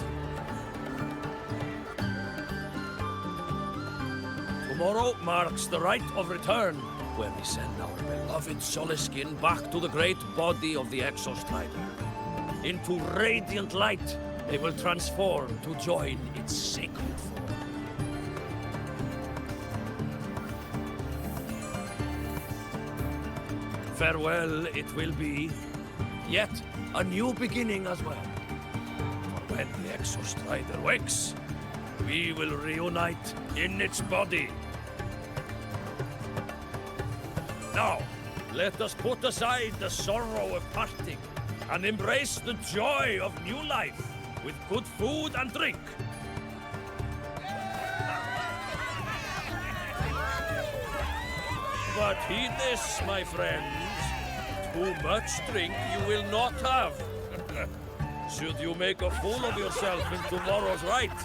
Tomorrow marks the rite of return, where we send our beloved Soliskin back to the great body of the Exostrider. Into radiant light, they will transform to join its sacred form. Farewell it will be, yet a new beginning as well. For when the Exostrider wakes, we will reunite in its body. Now, let us put aside the sorrow of parting and embrace the joy of new life with good food and drink. But heed this, my friends. Too much drink you will not have. Should you make a fool of yourself in tomorrow's rite,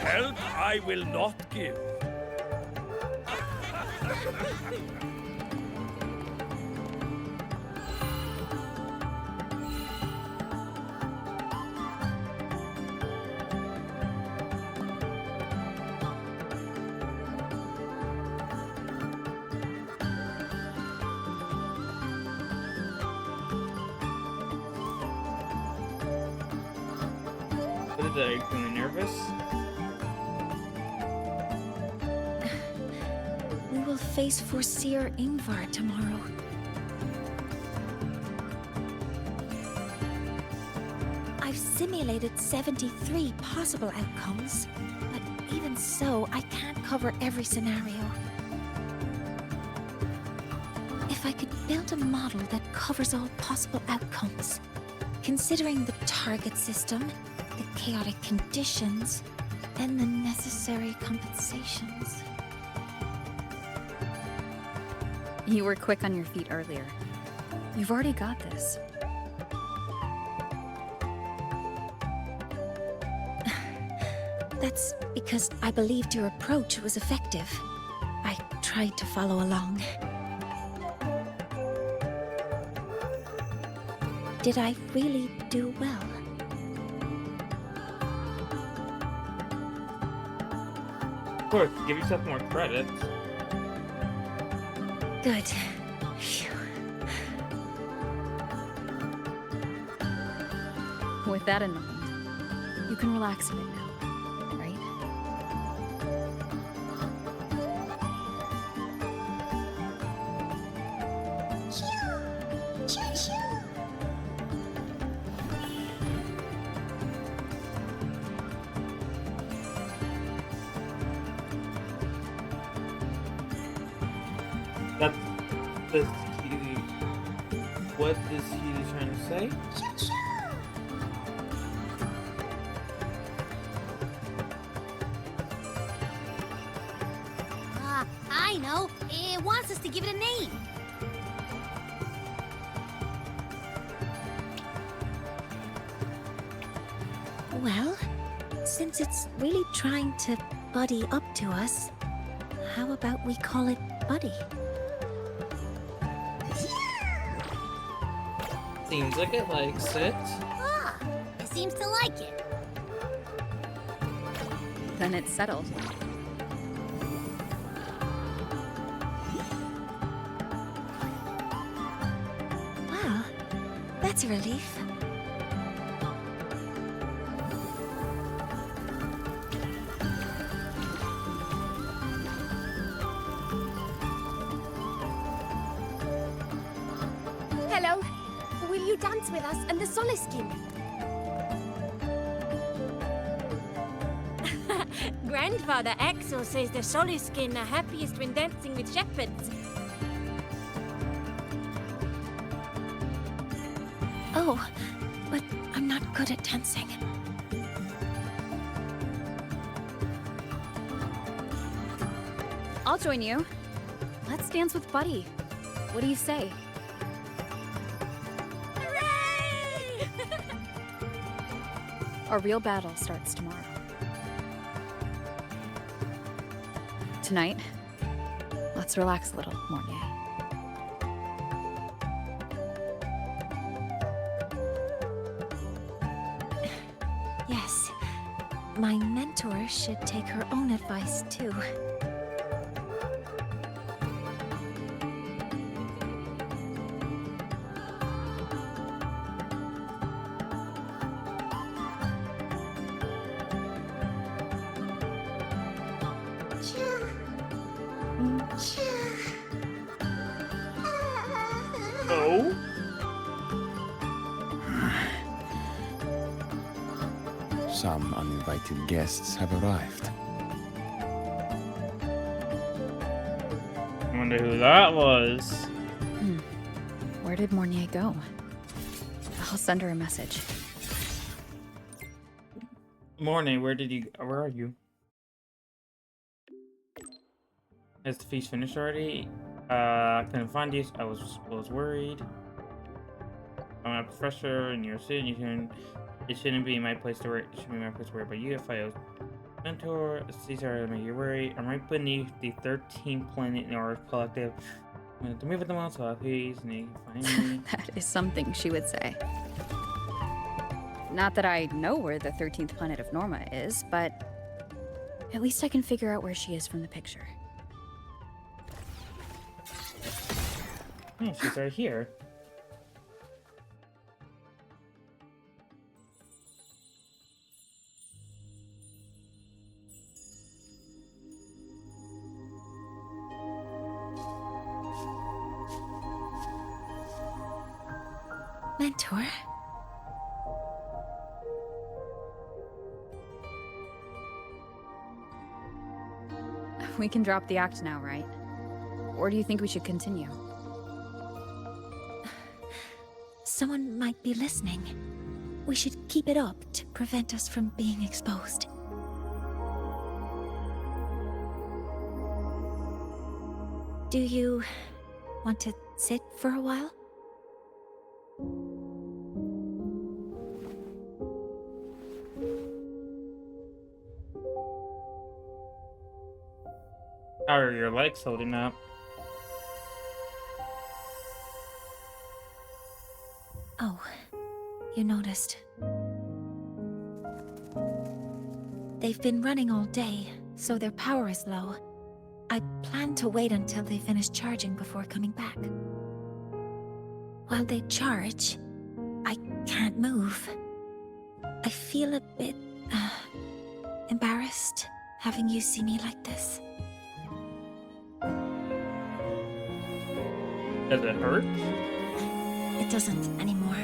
help I will not give. Are you feeling nervous? We will face Foreseer Ingvar tomorrow. I've simulated 73 possible outcomes, but even so, I can't cover every scenario. If I could build a model that covers all possible outcomes, considering the target system, the chaotic conditions, and the necessary compensations. You were quick on your feet earlier. You've already got this. That's because I believed your approach was effective. I tried to follow along. Did I really do well? Of course, give yourself more credit. Good. Phew. With that in mind, you can relax a bit now, right? What is he trying to say? I know. It wants us to give it a name. since it's really trying to buddy up to us, how about we call it Buddy? Seems like it likes it. Ah, it seems to like it. Then it's settled. Well, that's a relief. Hello. Will you dance with us and the Soliskin? Grandfather Axel says the Soliskin are happiest when dancing with shepherds. Oh, but I'm not good at dancing. I'll join you. Let's dance with Buddy. What do you say? Hooray! Our real battle starts tomorrow. Tonight, let's relax a little, Mornye. Yes, my mentor should take her own advice too. Oh? Some uninvited guests have arrived. I wonder who that was. Where did Mornye go? I'll send her a message. Mornye, where are you? Is the feast finished already? I couldn't find you. I was worried. I'm a professor in your city. It shouldn't be my place to worry. It should be my place to worry about you. If I was mentor, Caesar to make you worry. I'm right beneath the 13th planet in our collective. I'm going to move at the moment, so please find me. That is something she would say. Not that I know where the 13th planet of Norma is, but at least I can figure out where she is from the picture. Oh, she's right here. Mentor? We can drop the act now, right? Or do you think we should continue? Someone might be listening. We should keep it up to prevent us from being exposed. Do you want to sit for a while? How are your legs holding up? Oh, you noticed. They've been running all day, so their power is low. I plan to wait until they finish charging before coming back. While they charge, I can't move. I feel a bit, embarrassed having you see me like this. Does it hurt? It doesn't anymore.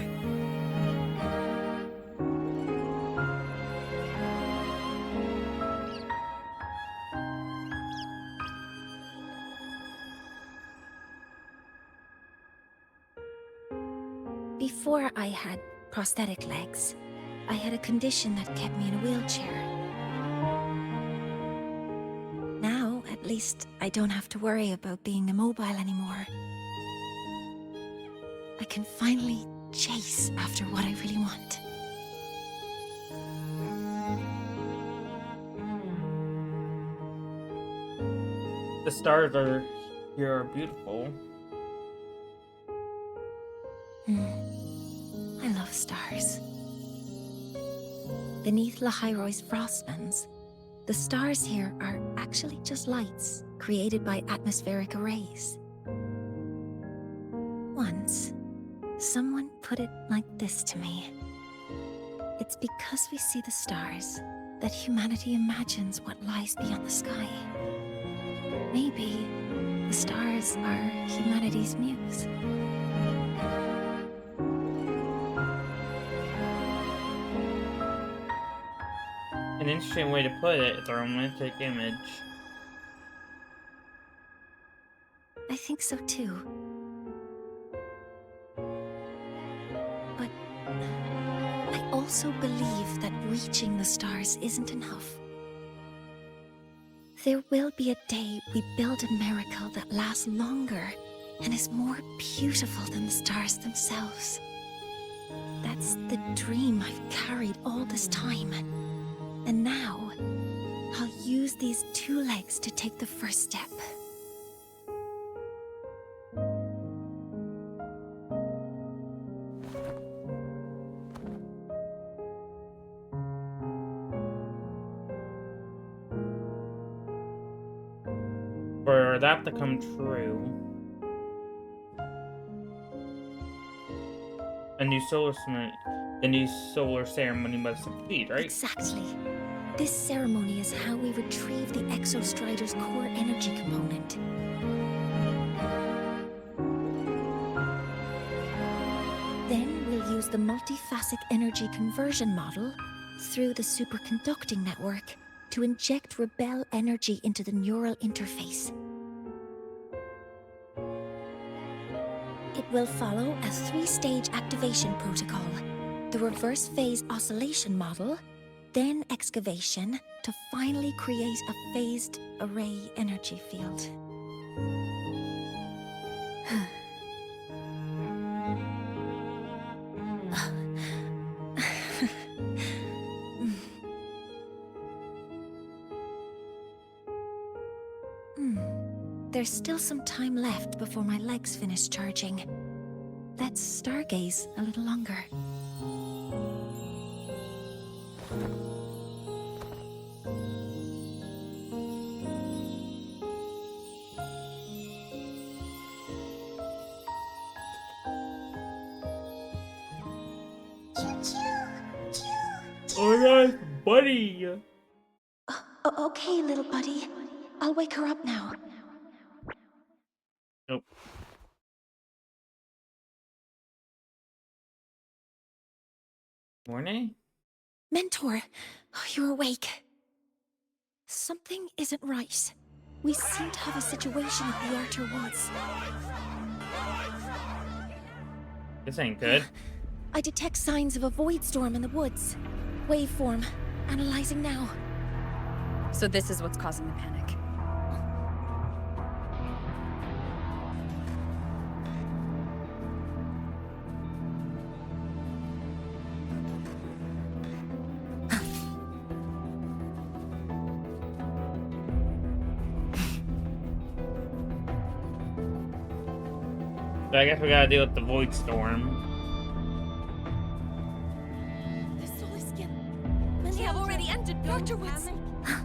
Before I had prosthetic legs, I had a condition that kept me in a wheelchair. Now, at least, I don't have to worry about being immobile anymore. I can finally chase after what I really want. The stars are here are beautiful. I love stars. Beneath Lahairoy's frostlands, the stars here are actually just lights created by atmospheric arrays. Once, someone put it like this to me. It's because we see the stars that humanity imagines what lies beyond the sky. Maybe the stars are humanity's muse. An interesting way to put it. It's a romantic image. I think so too. But I also believe that reaching the stars isn't enough. There will be a day we build a miracle that lasts longer and is more beautiful than the stars themselves. That's the dream I've carried all this time. And now, I'll use these 2 legs to take the first step. For that to come true, the new solar ceremony must succeed, right? Exactly. This ceremony is how we retrieve the Exostrider's core energy component. Then we'll use the multiphasic energy conversion model through the superconducting network to inject rebel energy into the neural interface. It will follow a 3-stage activation protocol. The reverse phase oscillation model, then excavation, to finally create a phased array energy field. There's still some time left before my legs finish charging. Let's stargaze a little longer. Oh my gosh, buddy! Okay, little buddy. I'll wake her up now. Nope. Morning? Mentor, you're awake. Something isn't right. We seem to have a situation at the Archer Woods. This ain't good. I detect signs of a void storm in the woods. Waveform. Analyzing now. So this is what's causing the panic. So I guess we gotta deal with the void storm. We have already entered Archer Woods.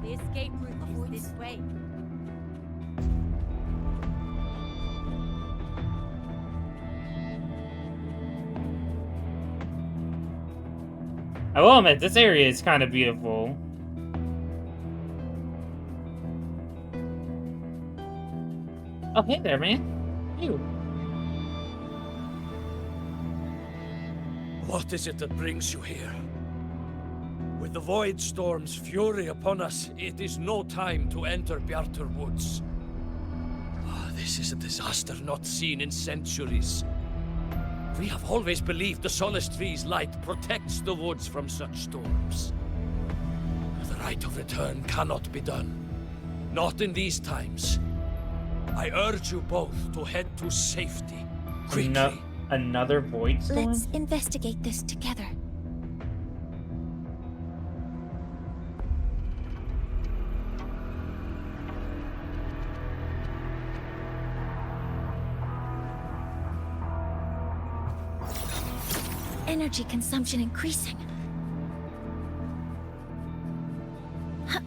The escape route is this way. I will admit, this area is kind of beautiful. Oh, hey there, man. You. What is it that brings you here? With the Void Storm's fury upon us, it is no time to enter Bjartur Woods. Oh, this is a disaster not seen in centuries. We have always believed the Solace Tree's light protects the woods from such storms. The rite of return cannot be done. Not in these times. I urge you both to head to safety. Quickly. Another void storm? Let's investigate this together. Energy consumption increasing.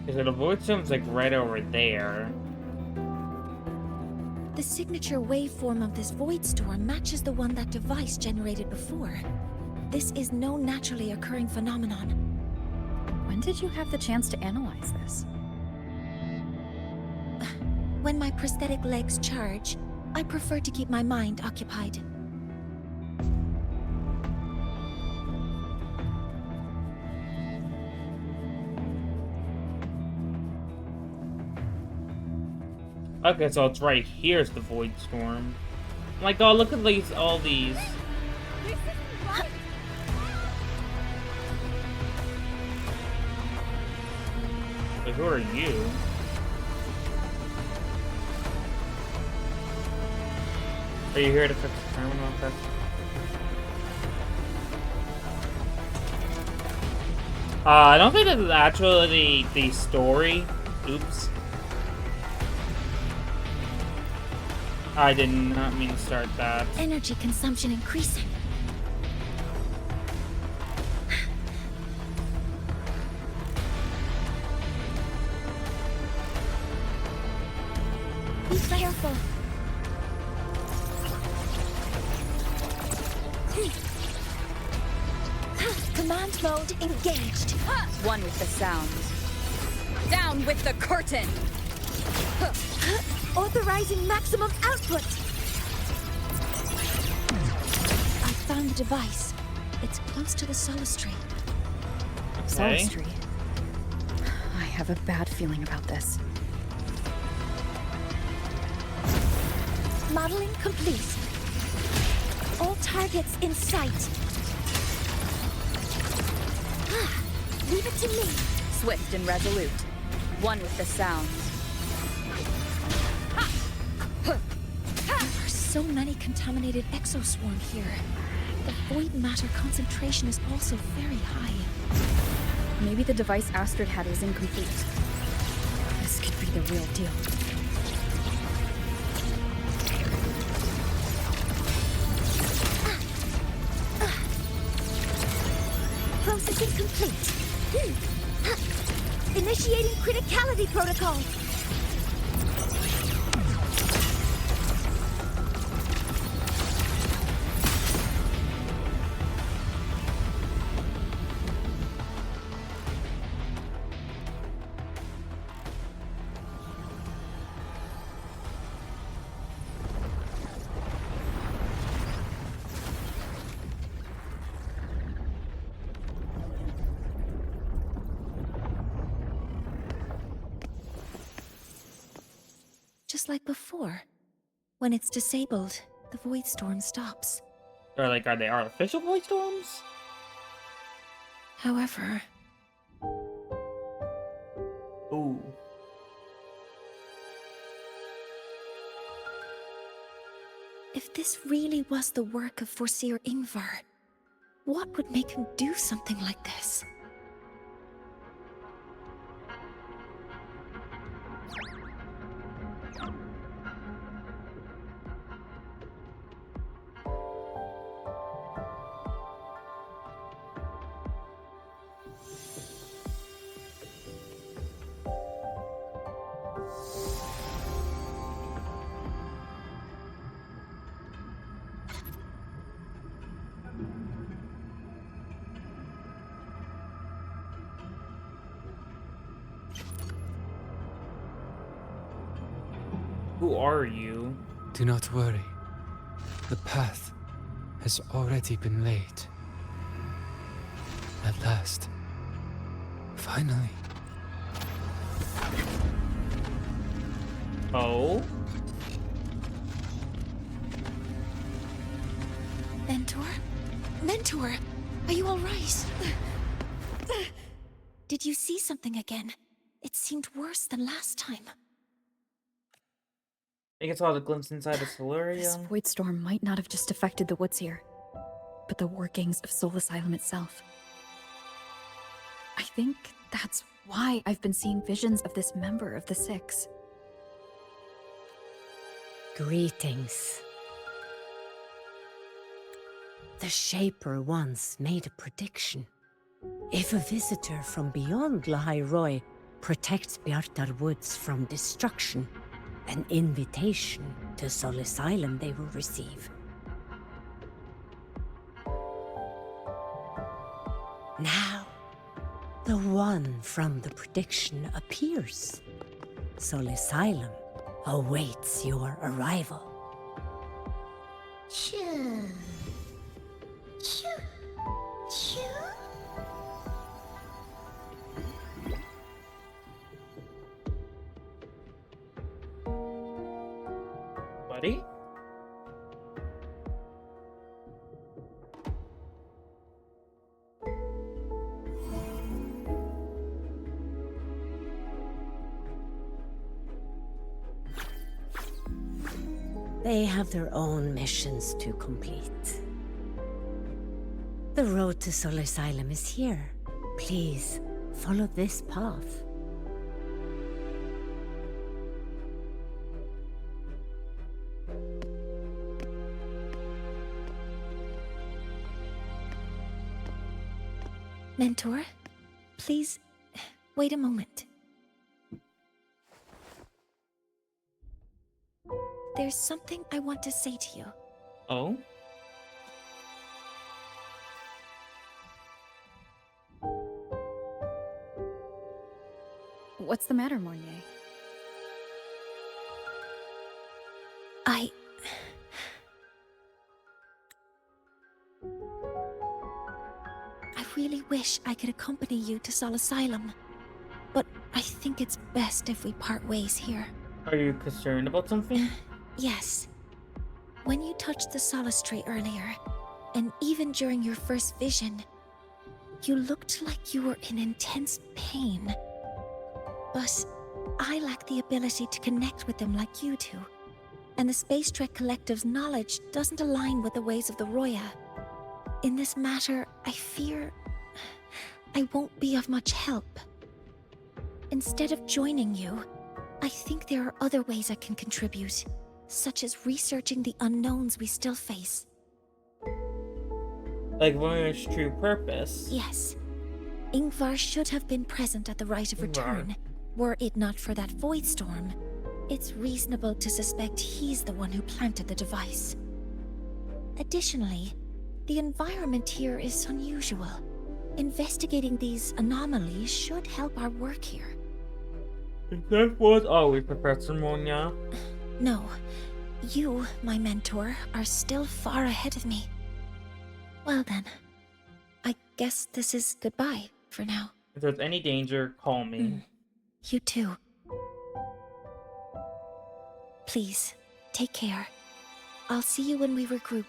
Because the void storm's like right over there. The signature waveform of this void storm matches the one that device generated before. This is no naturally occurring phenomenon. When did you have the chance to analyze this? When my prosthetic legs charge, I prefer to keep my mind occupied. Okay, so it's right here's the void storm. I'm like, oh, look at these, all these. Wait, who are you? Are you here to fix the terminal? Okay. I don't think that's actually the story. Oops. I did not mean to start that. Energy consumption increasing. Be careful. Command mode engaged. One with the sounds. Down with the curtain! Authorizing maximum output. I found the device. It's close to the Solistry. Okay. Solistry. I have a bad feeling about this. Modeling complete. All targets in sight. Leave it to me. Swift and resolute. One with the sounds. There are so many contaminated exoswarm here. The void matter concentration is also very high. Maybe the device Astrid had is incomplete. This could be the real deal. Processing complete. Initiating criticality protocol. Just like before. When it's disabled, the void storm stops. Or like, are they artificial void storms? However... Ooh. If this really was the work of Foreseer Ingvar, what would make him do something like this? Who are you? Do not worry. The path has already been laid. At last. Finally. Oh? Mentor? Mentor! Are you alright? Did you see something again? It seemed worse than last time. I think it's all the glimpse inside the solarium. This void storm might not have just affected the woods here, but the workings of Soul Asylum itself. I think that's why I've been seeing visions of this member of the Six. Greetings. The Shaper once made a prediction. If a visitor from beyond Lahai Roy protects Bjartar Woods from destruction, an invitation to Sol Asylum they will receive. Now, the one from the prediction appears. Sol Asylum awaits your arrival. Choo. Choo. Choo. Buddy? They have their own missions to complete. The road to Sol Asylum is here. Please, follow this path. Mentor, please, wait a moment. There's something I want to say to you. Oh? What's the matter, Mornye? I really wish I could accompany you to Sol Asylum, but I think it's best if we part ways here. Are you concerned about something? Yes. When you touched the Solace Tree earlier, and even during your first vision, you looked like you were in intense pain. But I lack the ability to connect with them like you do, and the Space Trek Collective's knowledge doesn't align with the ways of the Roya. In this matter, I fear I won't be of much help. Instead of joining you, I think there are other ways I can contribute, such as researching the unknowns we still face. Like Mornye's true purpose? Yes. Ingvar should have been present at the rite of return. Were it not for that void storm, it's reasonable to suspect he's the one who planted the device. Additionally, the environment here is unusual. Investigating these anomalies should help our work here. That was always Professor Mornye. No, you, my mentor, are still far ahead of me. Well then, I guess this is goodbye for now. If there's any danger, call me. You too. Please, take care. I'll see you when we regroup.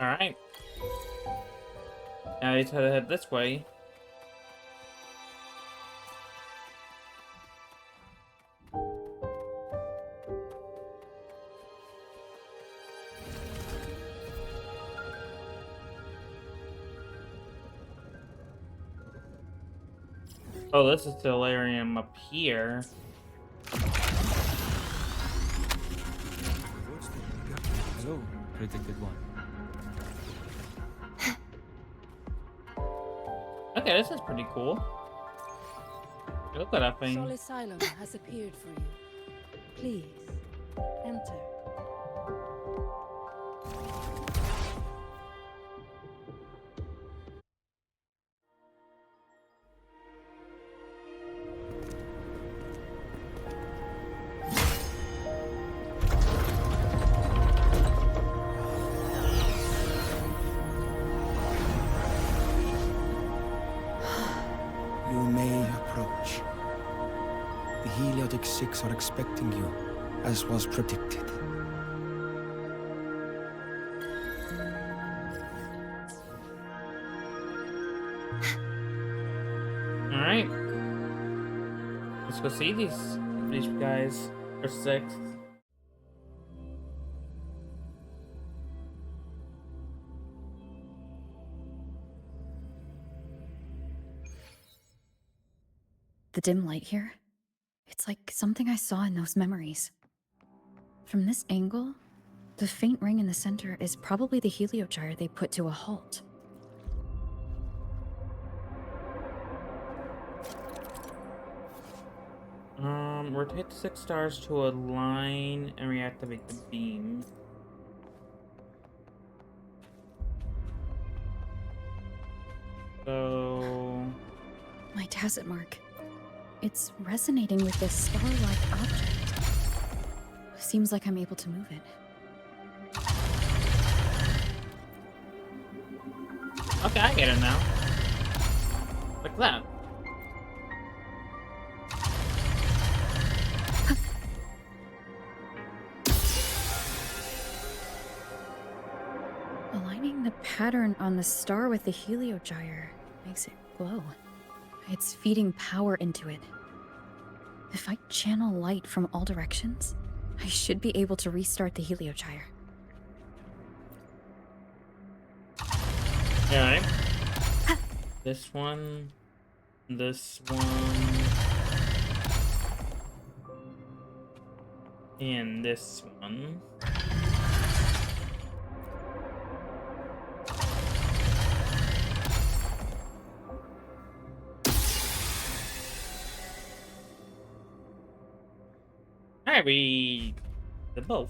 Alright. Now I just had to head this way. Oh, this is Delirium up here. Hello, predicted one. Okay, this is pretty cool. Look at that thing. Sol Asylum has appeared for you. Please, enter. You may approach. The Heliotic Six are expecting you, as was predicted. Alright. Let's go see these guys. Or six. The dim light here? It's like something I saw in those memories. From this angle, the faint ring in the center is probably the heliogyre they put to a halt. Rotate the 6 stars to align and reactivate the beam. So... My tacit mark. It's resonating with this star-like object. Seems like I'm able to move it. Okay, I get it now. Like that. Aligning the pattern on the star with the heliogyre makes it glow. It's feeding power into it. If I channel light from all directions, I should be able to restart the heliogyre. Alright. This one. This one. And this one. Alright, we did both.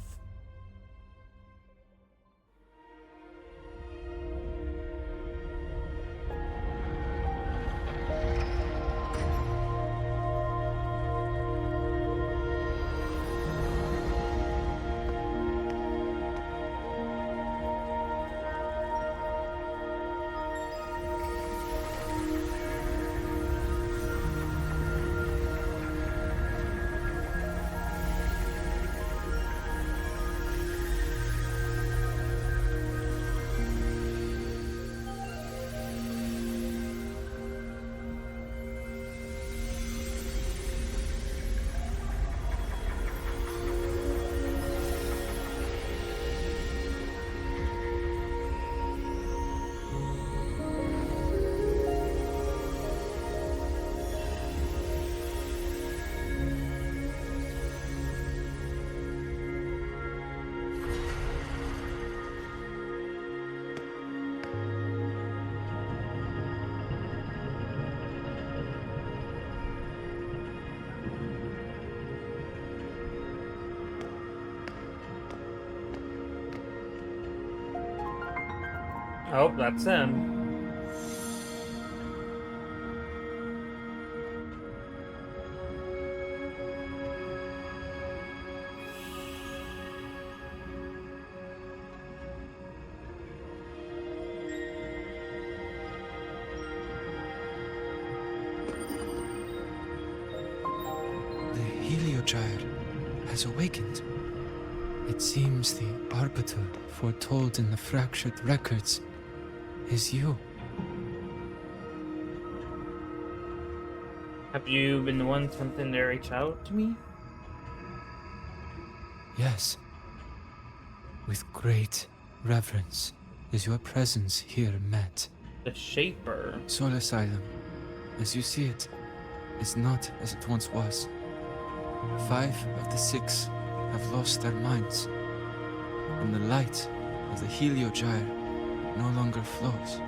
Oh, that's him. The heliogyre has awakened. It seems the arbiter foretold in the fractured records is you. Have you been the one something to reach out to me? Yes. With great reverence is your presence here met. The Shaper. Soul Asylum, as you see it, is not as it once was. 5 of the 6 have lost their minds, and the light of the heliogyre no longer flows.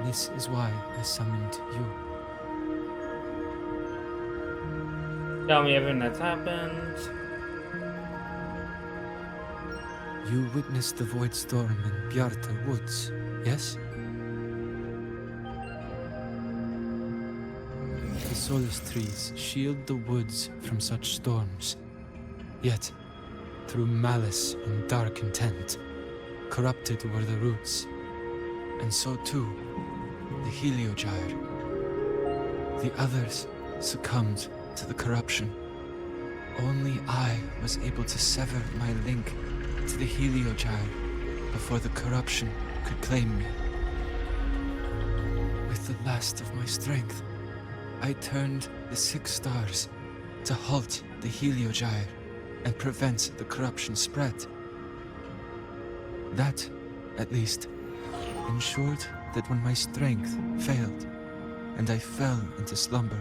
This is why I summoned you. Tell me everything that's happened. You witnessed the void storm in Bjarta Woods, yes? The solace trees shield the woods from such storms. Yet, through malice and dark intent, corrupted were the roots. And so too, the heliogyre. The others succumbed to the corruption. Only I was able to sever my link to the heliogyre before the corruption could claim me. With the last of my strength, I turned the 6 stars to halt the heliogyre and prevent the corruption spread. That, at least, ensured that when my strength failed and I fell into slumber,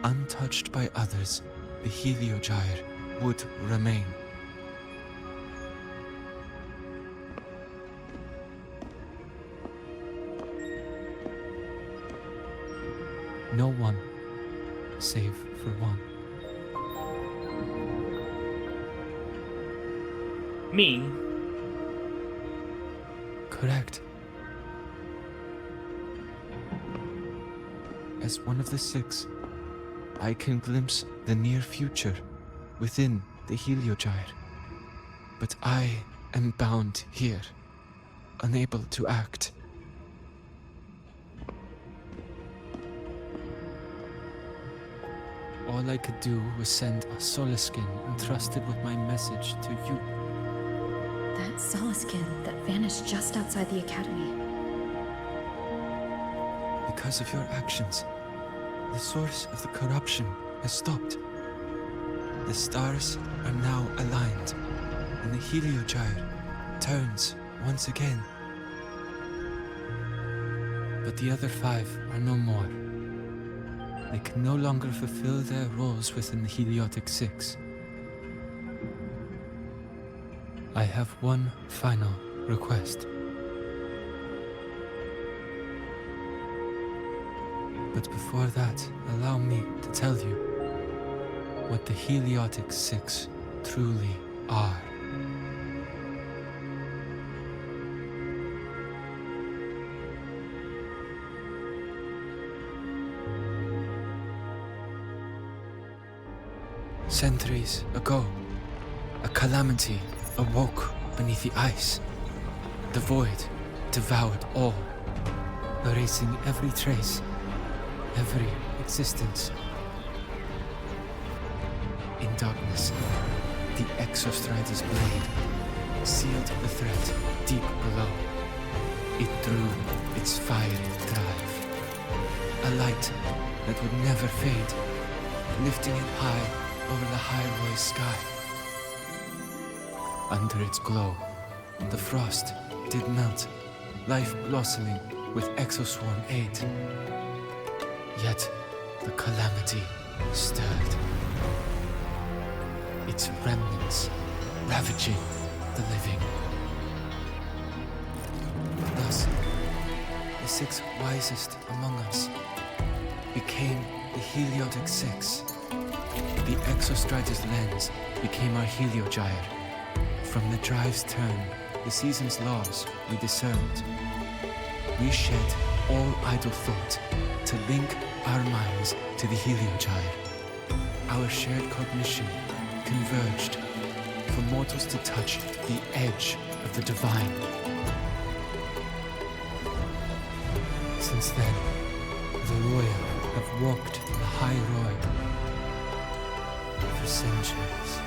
untouched by others, the heliogyre would remain. No one, save for one. Me? Correct. As one of the six, I can glimpse the near future within the Heliogyre. But I am bound here, unable to act. All I could do was send a Solaskin entrusted with my message to you. That Solaskin that vanished just outside the academy. Because of your actions, the source of the corruption has stopped. The stars are now aligned, and the Heliogyre turns once again. But the other five are no more. They can no longer fulfill their roles within the Heliotic Six. I have one final request. But before that, allow me to tell you what the Heliotic Six truly are. Centuries ago, a calamity awoke beneath the ice. The void devoured all, erasing every trace, every existence. In darkness, the Exostrider's blade sealed the threat deep below. It drew its fiery drive, a light that would never fade, lifting it high over the High sky. Under its glow, the frost did melt, life blossoming with Exoswarm aid. Yet the calamity stirred, its remnants ravaging the living. Thus, the six wisest among us became the Heliotic Six. The Exostrider's lens became our Heliogyre. From the drive's turn, the season's laws we discerned. We shed all idle thought to link our minds to the Heliogyre. Our shared cognition converged for mortals to touch the edge of the divine. Since then, the Royal have walked the High Road for centuries.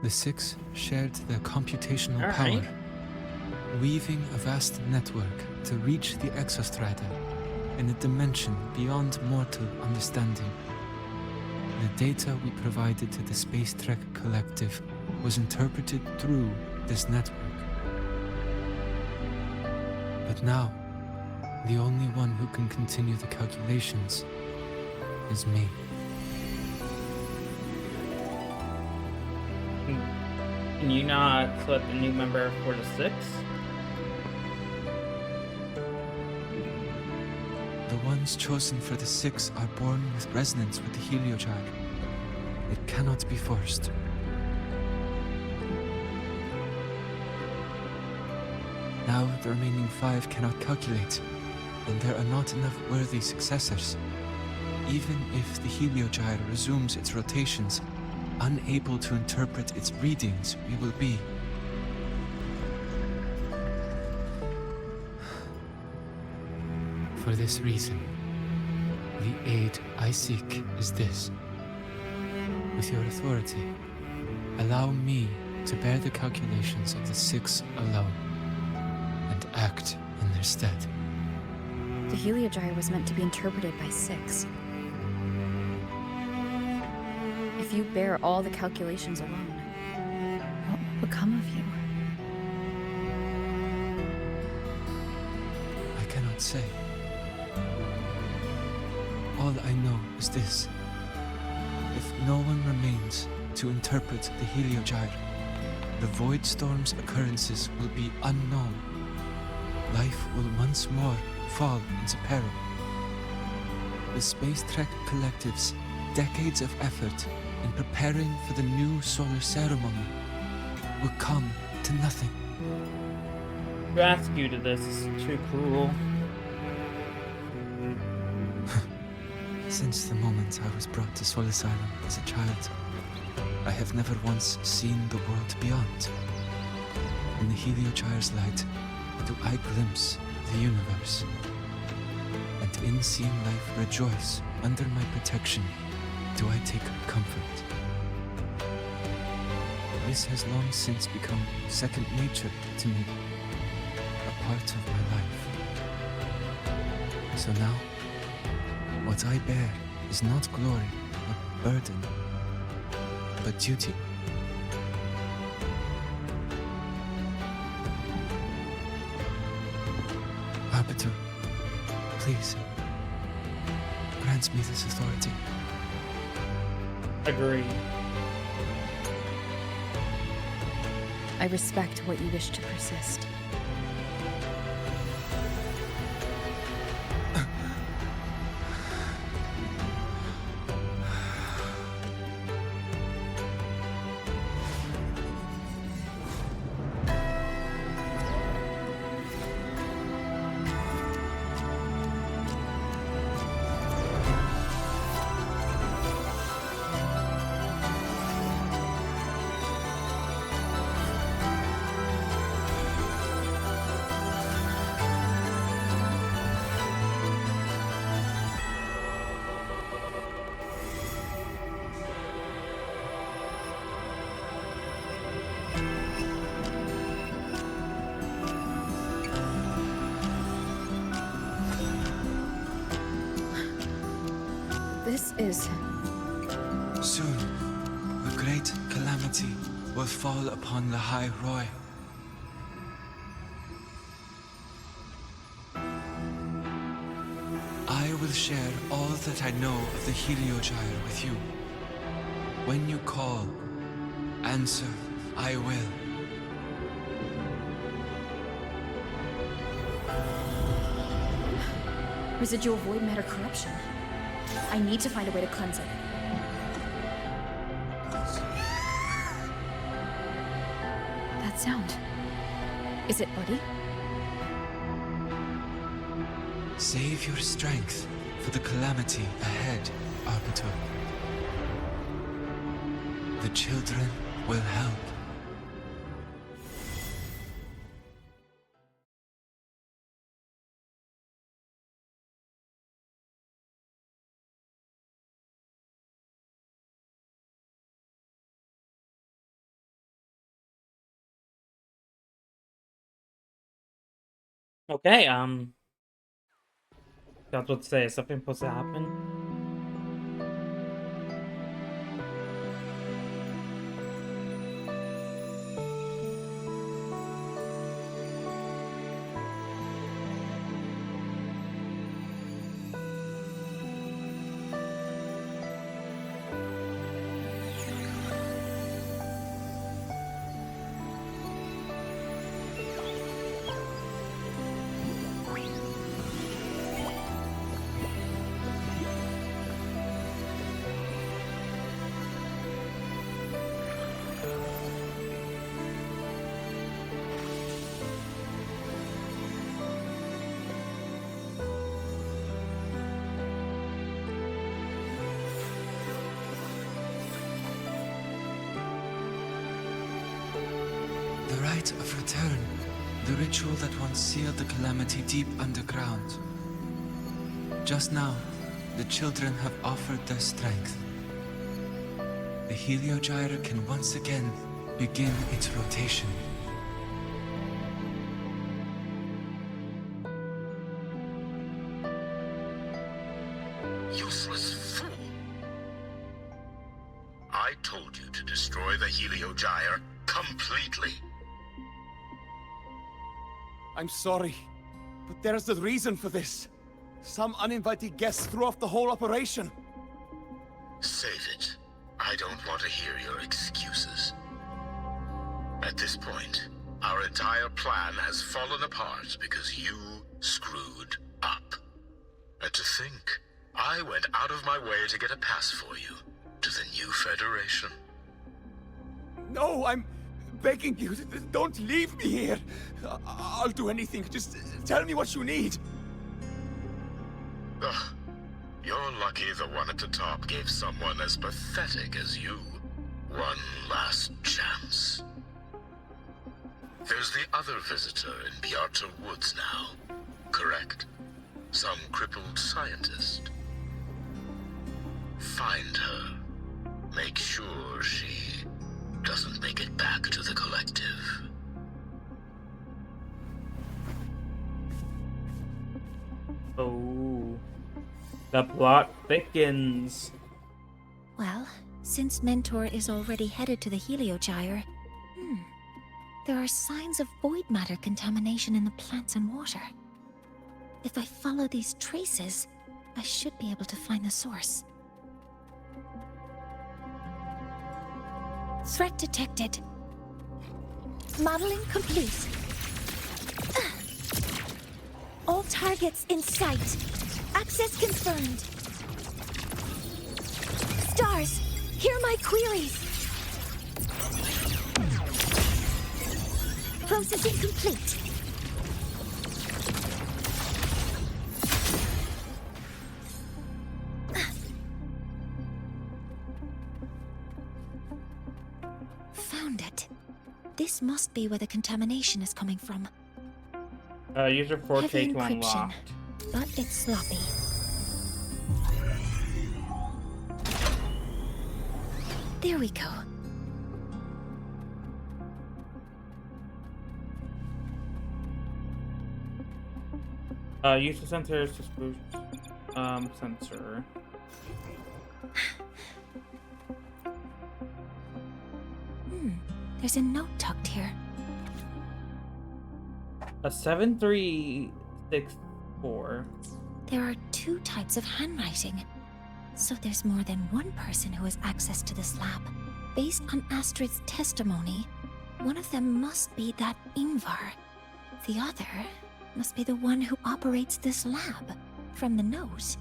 The six shared their computational power, weaving a vast network to reach the Exostrider in a dimension beyond mortal understanding. The data we provided to the Space Trek Collective was interpreted through this network. But now, the only one who can continue the calculations is me. Can you not select a new member for the six? The ones chosen for the six are born with resonance with the Heliogyre. It cannot be forced. Now the remaining five cannot calculate, and there are not enough worthy successors. Even if the Heliogyre resumes its rotations, unable to interpret its readings, we will be. For this reason, the aid I seek is this. With your authority, allow me to bear the calculations of the six alone, and act in their stead. The Heliogyre was meant to be interpreted by six. If you bear all the calculations alone, what will become of you? say. All I know is this. If no one remains to interpret the Heliogyre, the Void Storm's occurrences will be unknown. Life will once more fall into peril. The Space Trek Collective's decades of effort in preparing for the new solar ceremony will come to nothing. To ask you to this is too cruel. Since the moment I was brought to Soul Asylum as a child, I have never once seen the world beyond. In the Heliogyre's light, do I glimpse the universe. And in seeing life rejoice under my protection, do I take comfort. This has long since become second nature to me, a part of my life. So now, what I bear is not glory or burden, but duty. Arbiter, please, grant me this authority. Agree. I respect what you wish to persist. This is... Soon, a great calamity will fall upon the High Roy. I will share all that I know of the Heliogyre with you. When you call, answer, I will. Residual void matter corruption. I need to find a way to cleanse it. That sound. Is it Buddy? Save your strength for the calamity ahead, Arbiter. The children will help. Okay, that's what to say. Is something supposed to happen? The rite of return. The ritual that once sealed the calamity deep underground. Just now, the children have offered their strength. The Heliogyre can once again begin its rotation. Useless fool! I told you to destroy the Heliogyre completely. I'm sorry. But there's a reason for this. Some uninvited guests threw off the whole operation. Save it. I don't want to hear your excuses. At this point, our entire plan has fallen apart because you screwed up. And to think, I went out of my way to get a pass for you to the new Federation. No, I'm begging you, don't leave me here. I'll do anything. Just tell me what you need. Ugh. You're lucky the one at the top gave someone as pathetic as you one last chance. There's the other visitor in Bjartur Woods now, correct? Some crippled scientist. Find her. Make sure she doesn't make it back to the collective. Oh, the plot thickens. Well, since Mentor is already headed to the Heliogyre, there are signs of void matter contamination in the plants and water. If I follow these traces, I should be able to find the source. Threat detected. Modeling complete. All targets in sight. Access confirmed. Stars, hear my queries. Processing complete. Found it. This must be where the contamination is coming from. User 4 Heavy take encryption, unlocked. but it's sloppy. There we go. User sensor suspicious. Sensor. There's a note tucked here. A 7364. There are two types of handwriting. So there's more than one person who has access to this lab. Based on Astrid's testimony, one of them must be that Ingvar. The other must be the one who operates this lab. From the note,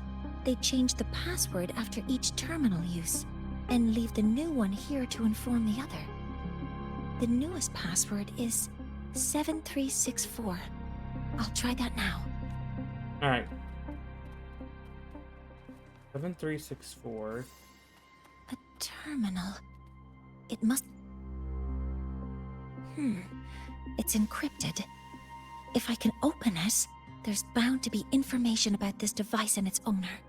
they change the password after each terminal use, and leave the new one here to inform the other. The newest password is 7364. I'll try that now. Alright. 7364. A terminal. It must... It's encrypted. If I can open it, there's bound to be information about this device and its owner.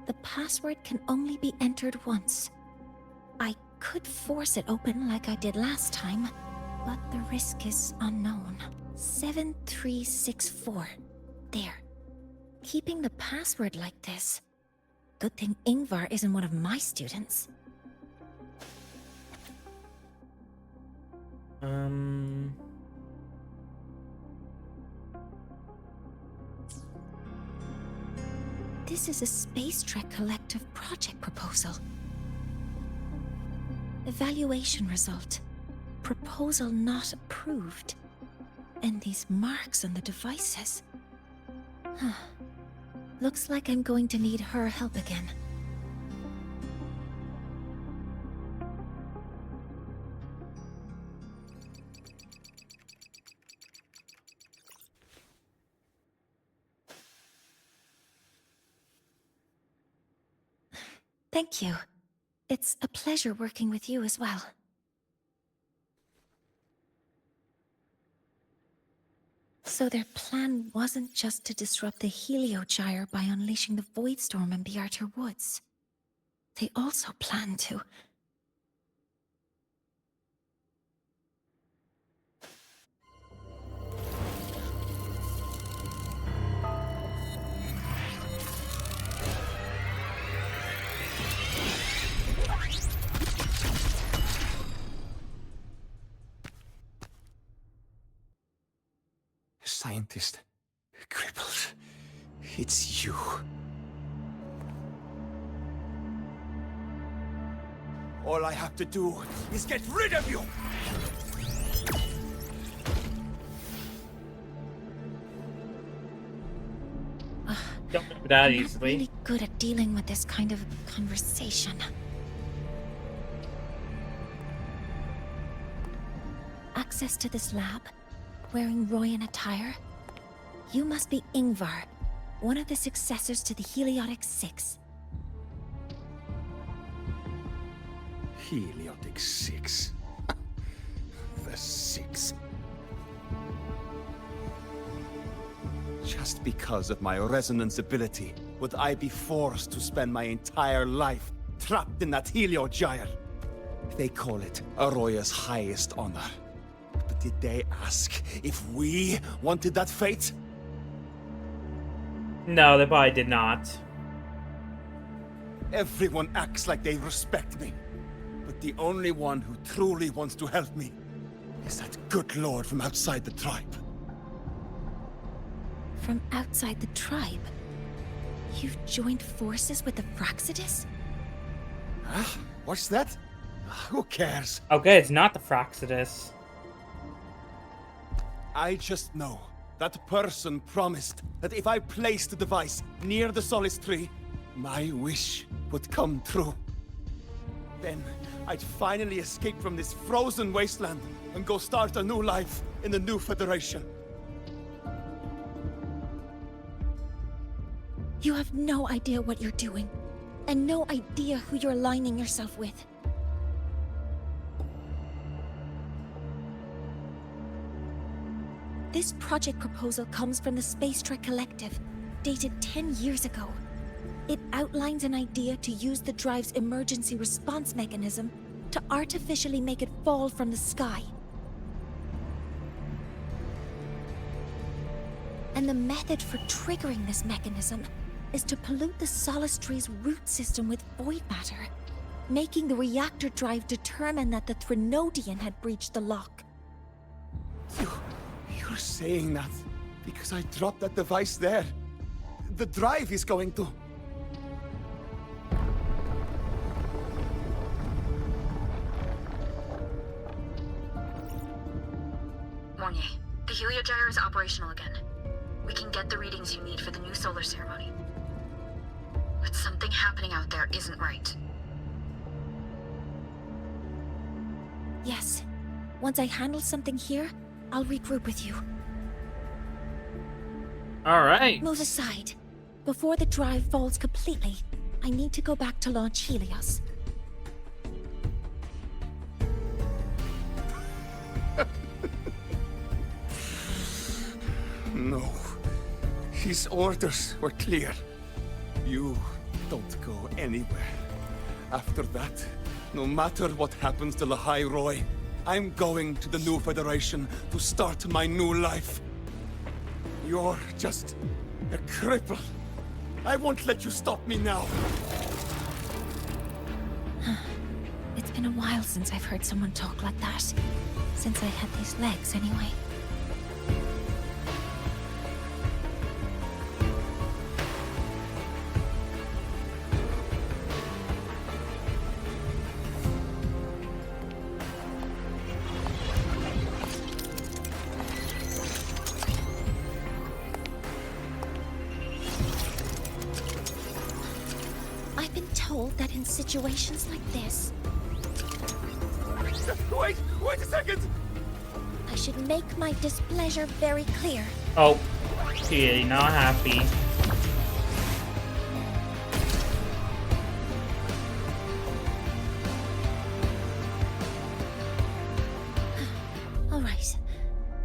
The password can only be entered once. I could force it open like I did last time, but the risk is unknown. 7364. There. Keeping the password like this. Good thing Ingvar isn't one of my students. This is a Space Trek Collective project proposal. Evaluation result. Proposal not approved. And these marks on the devices. Looks like I'm going to need her help again. Thank you. It's a pleasure working with you as well. So their plan wasn't just to disrupt the Heliogyre by unleashing the Voidstorm in Bjartur Woods. They also planned to... Scientist, crippled. It's you. All I have to do is get rid of you! Don't remember that I'm easily. not really good at dealing with this kind of conversation. Access to this lab? Wearing Royan attire? You must be Ingvar, one of the successors to the Heliotic Six. Heliotic Six. The Six. Just because of my resonance ability, would I be forced to spend my entire life trapped in that Heliogyre? They call it Aroya's highest honor. But did they ask if we wanted that fate? No, they probably did not. Everyone acts like they respect me. But the only one who truly wants to help me is that good lord from outside the tribe. From outside the tribe? You've joined forces with the Fraxidus? Huh? What's that? Who cares? Okay, it's not the Fraxidus. I just know that person promised that if I placed the device near the Solace Tree, my wish would come true. Then I'd finally escape from this frozen wasteland and go start a new life in the new Federation. You have no idea what you're doing, and no idea who you're aligning yourself with. This project proposal comes from the Space Trek Collective, dated 10 years ago. It outlines an idea to use the drive's emergency response mechanism to artificially make it fall from the sky. And the method for triggering this mechanism is to pollute the Solace Tree's root system with void matter, making the reactor drive determine that the Threnodian had breached the lock. You're saying that because I dropped that device there. The drive is going to... Mornye, the Heliogyre is operational again. We can get the readings you need for the new solar ceremony. But something happening out there isn't right. Yes. Once I handle something here, I'll regroup with you. Alright. Move aside. Before the drive falls completely, I need to go back to launch Helios. No. His orders were clear. You don't go anywhere. After that, no matter what happens to Lahai Roy, I'm going to the new Federation to start my new life. You're just a cripple. I won't let you stop me now. It's been a while since I've heard someone talk like that. Since I had these legs, anyway. I've been told that in situations like this... Wait a second! I should make my displeasure very clear. Oh, clearly not happy. All right.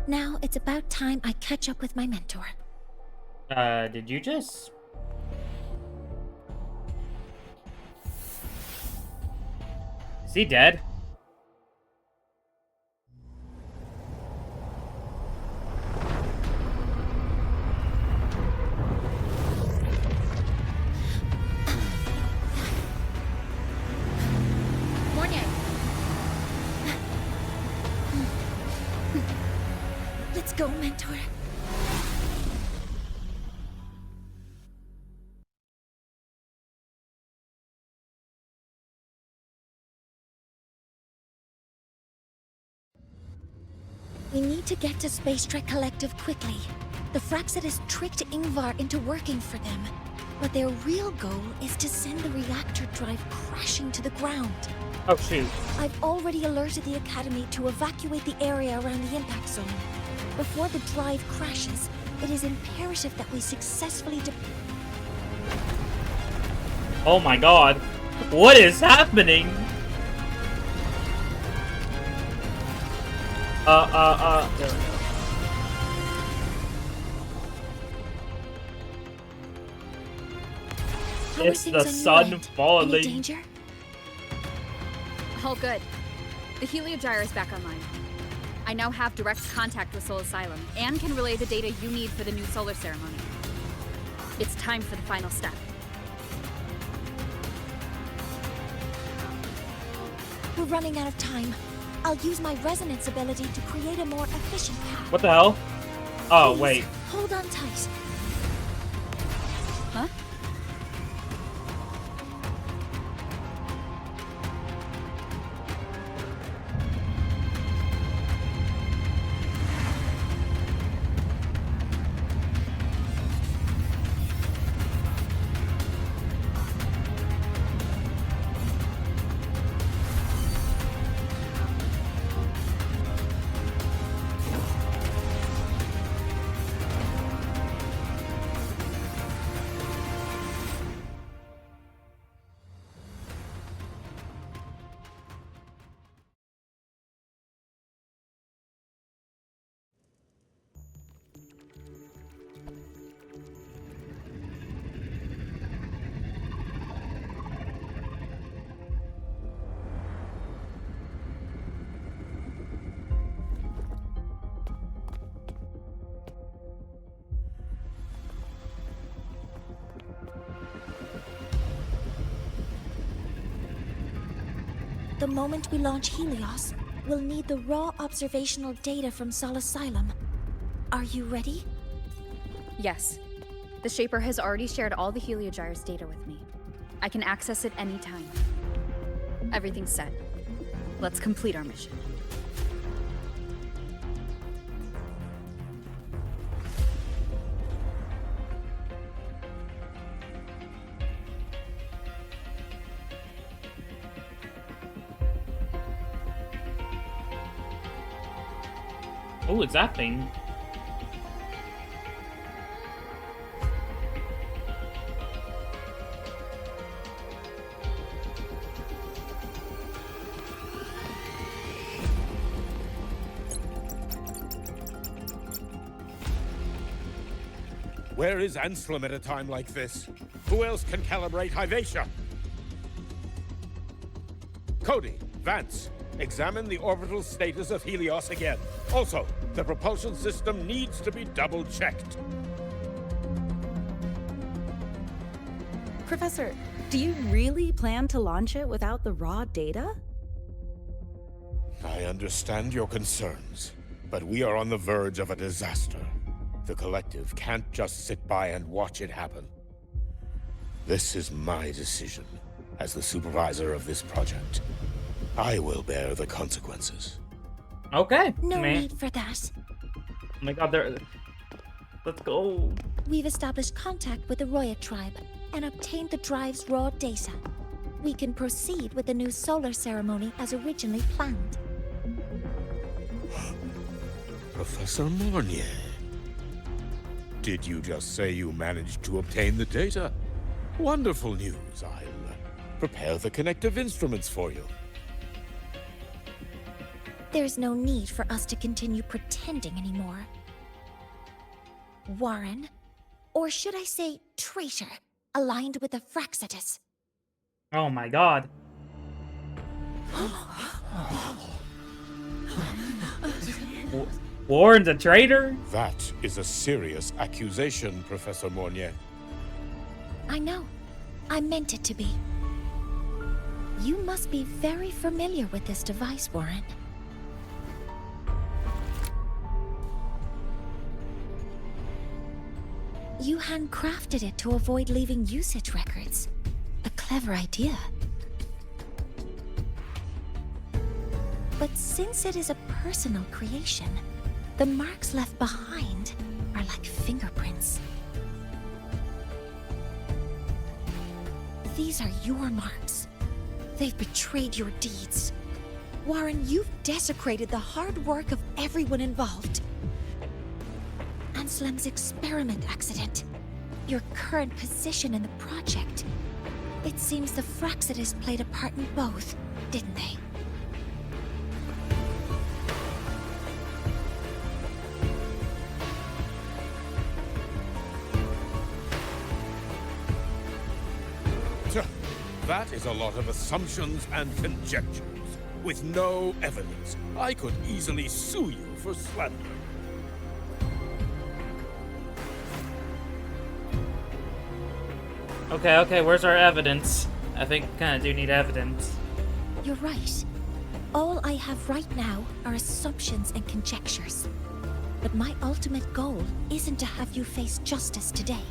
Now it's about time I catch up with my mentor. Did you just... Is he dead? Mornye! Let's go, mentor. We need to get to Space Trek Collective quickly. The Fraxidus tricked Ingvar into working for them, but their real goal is to send the reactor drive crashing to the ground. Oh, shoot. I've already alerted the Academy to evacuate the area around the impact zone. Before the drive crashes, it is imperative that we successfully Oh my god. What is happening? There we go. It's the sun falling. Any danger? All good. The heliogyre is back online. I now have direct contact with Soul Asylum and can relay the data you need for the new solar ceremony. It's time for the final step. We're running out of time. I'll use my resonance ability to create a more efficient path. What the hell? Oh, Please, wait. hold on tight. Huh? The moment we launch Helios, we'll need the raw observational data from Sol Asylum. Are you ready? Yes. The Shaper has already shared all the heliogyre's data with me. I can access it anytime. Everything's set. Let's complete our mission. Oh, it's that thing. Where is Anselm at a time like this? Who else can calibrate Hyvatia? Cody, Vance, examine the orbital status of Helios again. Also, the propulsion system needs to be double-checked. Professor, do you really plan to launch it without the raw data? I understand your concerns, but we are on the verge of a disaster. The Collective can't just sit by and watch it happen. This is my decision as the supervisor of this project. I will bear the consequences. Okay. No need for that. Oh my god, let's go. We've established contact with the Roya tribe and obtained the drive's raw data. We can proceed with the new solar ceremony as originally planned. Professor Mornye, did you just say you managed to obtain the data? Wonderful news. I'll prepare the connective instruments for you. There's no need for us to continue pretending anymore. Warren, or should I say traitor, aligned with the Fraxidus. Oh my god. Warren's a traitor? That is a serious accusation, Professor Mornye. I know. I meant it to be. You must be very familiar with this device, Warren. You handcrafted it to avoid leaving usage records. A clever idea. But since it is a personal creation, The marks left behind are like fingerprints. These are your marks. They've betrayed your deeds. Warren, you've desecrated the hard work of everyone involved. Anselm's experiment accident. Your current position in the project. It seems the Fraxidus played a part in both, didn't they? That is a lot of assumptions and conjectures, with no evidence. I could easily sue you for slander. Okay, where's our evidence? I think we kinda do need evidence. You're right. All I have right now are assumptions and conjectures. But my ultimate goal isn't to have you face justice today.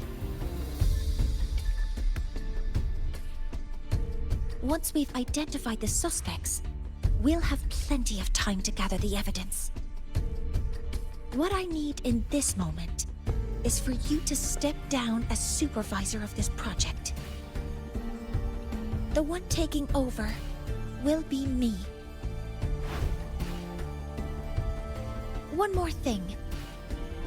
Once we've identified the suspects, we'll have plenty of time to gather the evidence. What I need in this moment is for you to step down as supervisor of this project. The one taking over will be me. One more thing.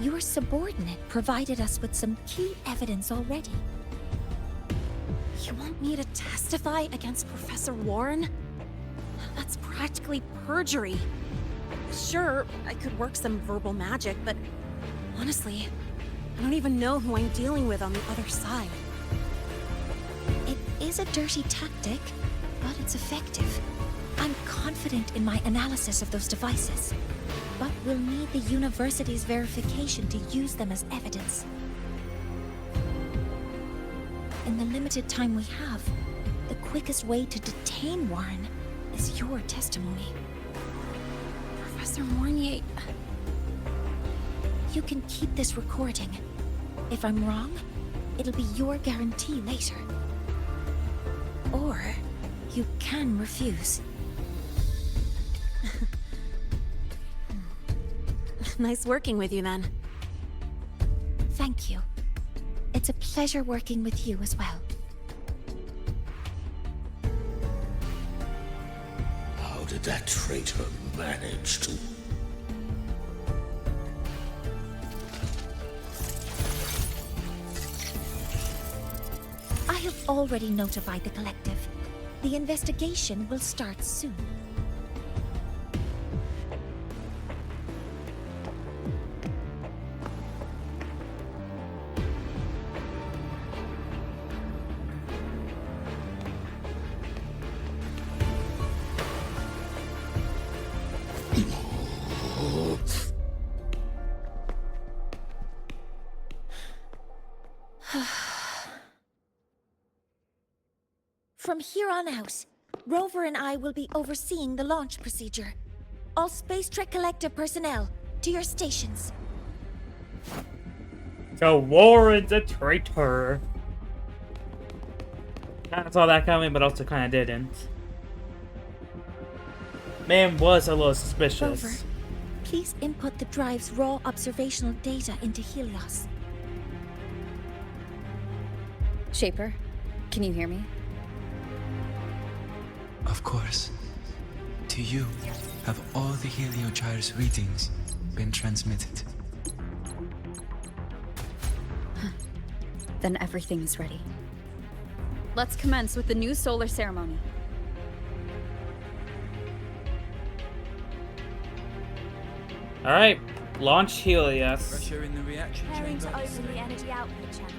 Your subordinate provided us with some key evidence already. You want me to testify against Professor Warren? That's practically perjury. Sure, I could work some verbal magic, but honestly, I don't even know who I'm dealing with on the other side. It is a dirty tactic, but it's effective. I'm confident in my analysis of those devices, but we'll need the university's verification to use them as evidence. In the limited time we have, the quickest way to detain Warren is your testimony. Professor Mornye... You can keep this recording. If I'm wrong, it'll be your guarantee later. Or you can refuse. Nice working with you then. Thank you. It's a pleasure working with you as well. How did that traitor manage to... I have already notified the collective. The investigation will start soon. From here on out, Rover and I will be overseeing the launch procedure. All Space Trek Collective personnel, to your stations. So Warren's a traitor. Kinda saw that coming, but also kinda didn't. Man was a little suspicious. Rover, please input the drive's raw observational data into Helios. Shaper, can you hear me? Of course. To you, have all the heliogyre's readings been transmitted? Then everything is ready. Let's commence with the new solar ceremony. Alright, launch Helios. Pressure in the reaction Preparing chamber. to open the energy output channel.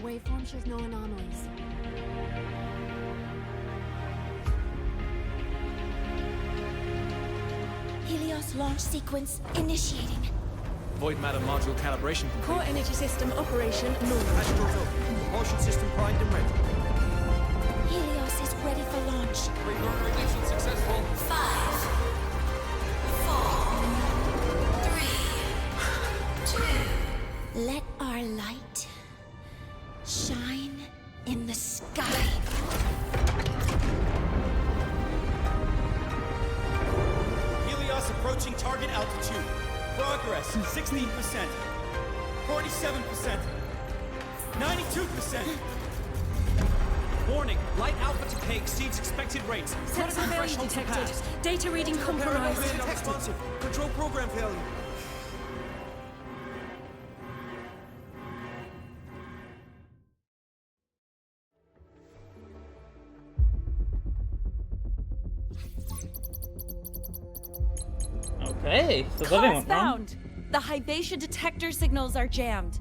Waveform shows no anomalies. Helios launch sequence initiating. Void matter module calibration complete. Core energy system operation normal. Astrals up. Propulsion system primed and ready. Helios is ready for launch. Reburner ignition successful. 5, 4, 3, 2. Let our light shine in the sky. Helios approaching target altitude. Progress, 16%. 47%. 92%. Warning, light alpha decay exceeds expected rates. Critical failure Threshold detected. surpassed. Data reading compromised. Command unresponsive. Control program failure. Okay, so something Cause went wrong. found. The Hyvatia detector signals are jammed.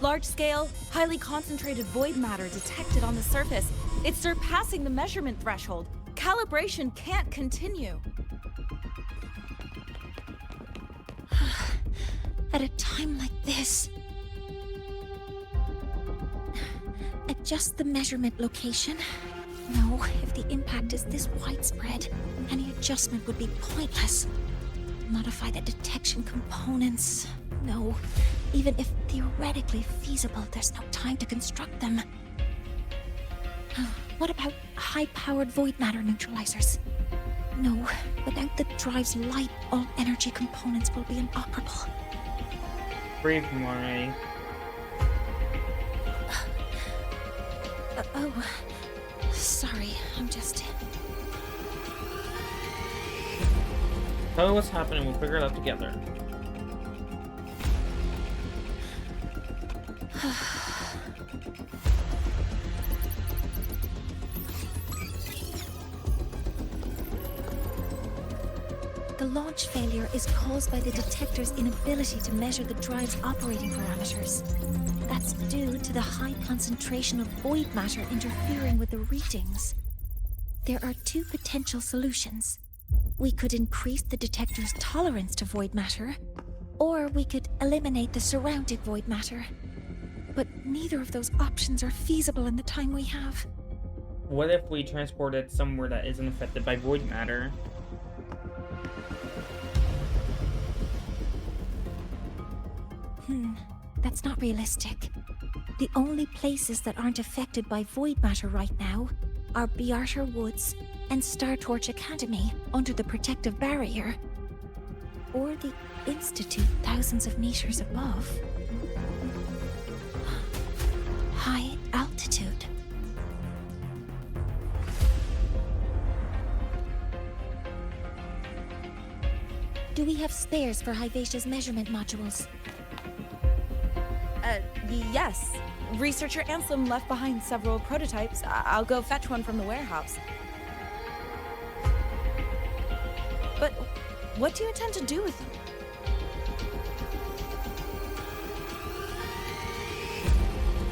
Large-scale, highly concentrated void matter detected on the surface. It's surpassing the measurement threshold. Calibration can't continue. At a time like this, adjust the measurement location. No, if the impact is this widespread, any adjustment would be pointless. Modify the detection components. No, even if theoretically feasible, there's no time to construct them. What about high-powered void matter neutralizers? No, without the drive's light, all energy components will be inoperable. Breathe, Morny. Oh, sorry, I'm just... Tell me what's happening, we'll figure it out together. The launch failure is caused by the detector's inability to measure the drive's operating parameters. That's due to the high concentration of void matter interfering with the readings. There are two potential solutions. We could increase the detector's tolerance to void matter, or we could eliminate the surrounding void matter. But neither of those options are feasible in the time we have. What if we transport it somewhere that isn't affected by void matter? That's not realistic. The only places that aren't affected by void matter right now are Bearter Woods and Star Torch Academy under the protective barrier. Or the Institute thousands of meters above. High altitude. Do we have spares for Hyvatia's measurement modules? Yes. Researcher Anselm left behind several prototypes. I'll go fetch one from the warehouse. But what do you intend to do with them?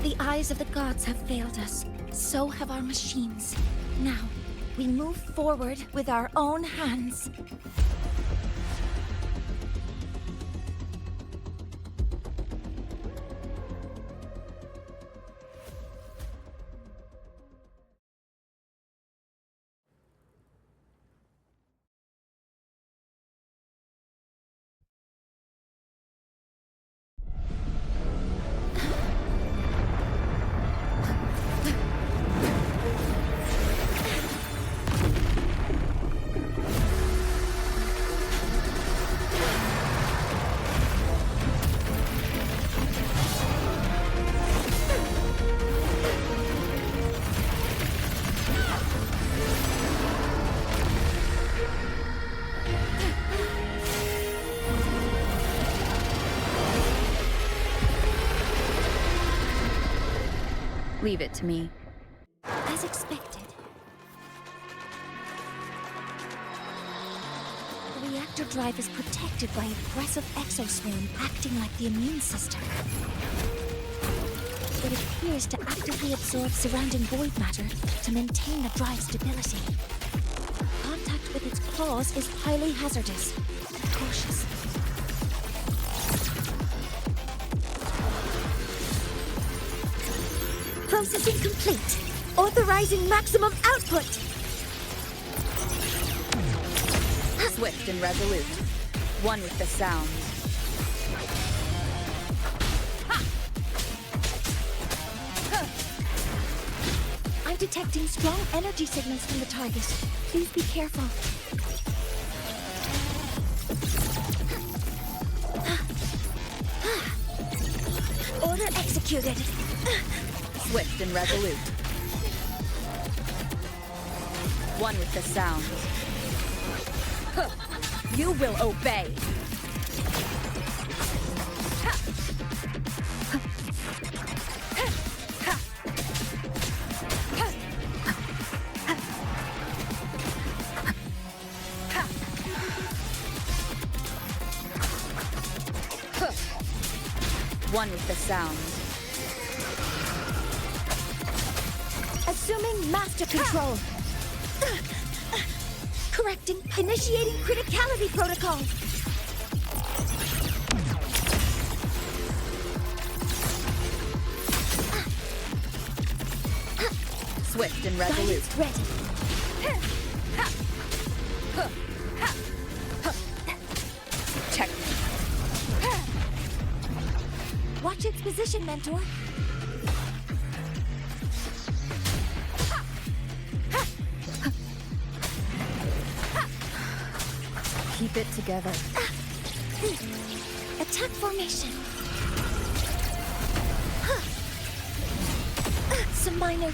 The eyes of the gods have failed us. So have our machines. Now, we move forward with our own hands. Leave it to me. As expected. The reactor drive is protected by aggressive exoswarm acting like the immune system. It appears to actively absorb surrounding void matter to maintain the drive's stability. Contact with its claws is highly hazardous. Be cautious. Processing complete. Authorizing maximum output. Swift and resolute. One with the sound. I'm detecting strong energy signals from the target. Please be careful. Order executed. Swift and resolute. One with the sound. Huh. You will obey. One with the sound. Assuming master control. Correcting. Initiating criticality protocol. Swift and resolute. Balanced ready. Checkmate. Watch its position, Mentor. Keep it together. Attack formation. Some minor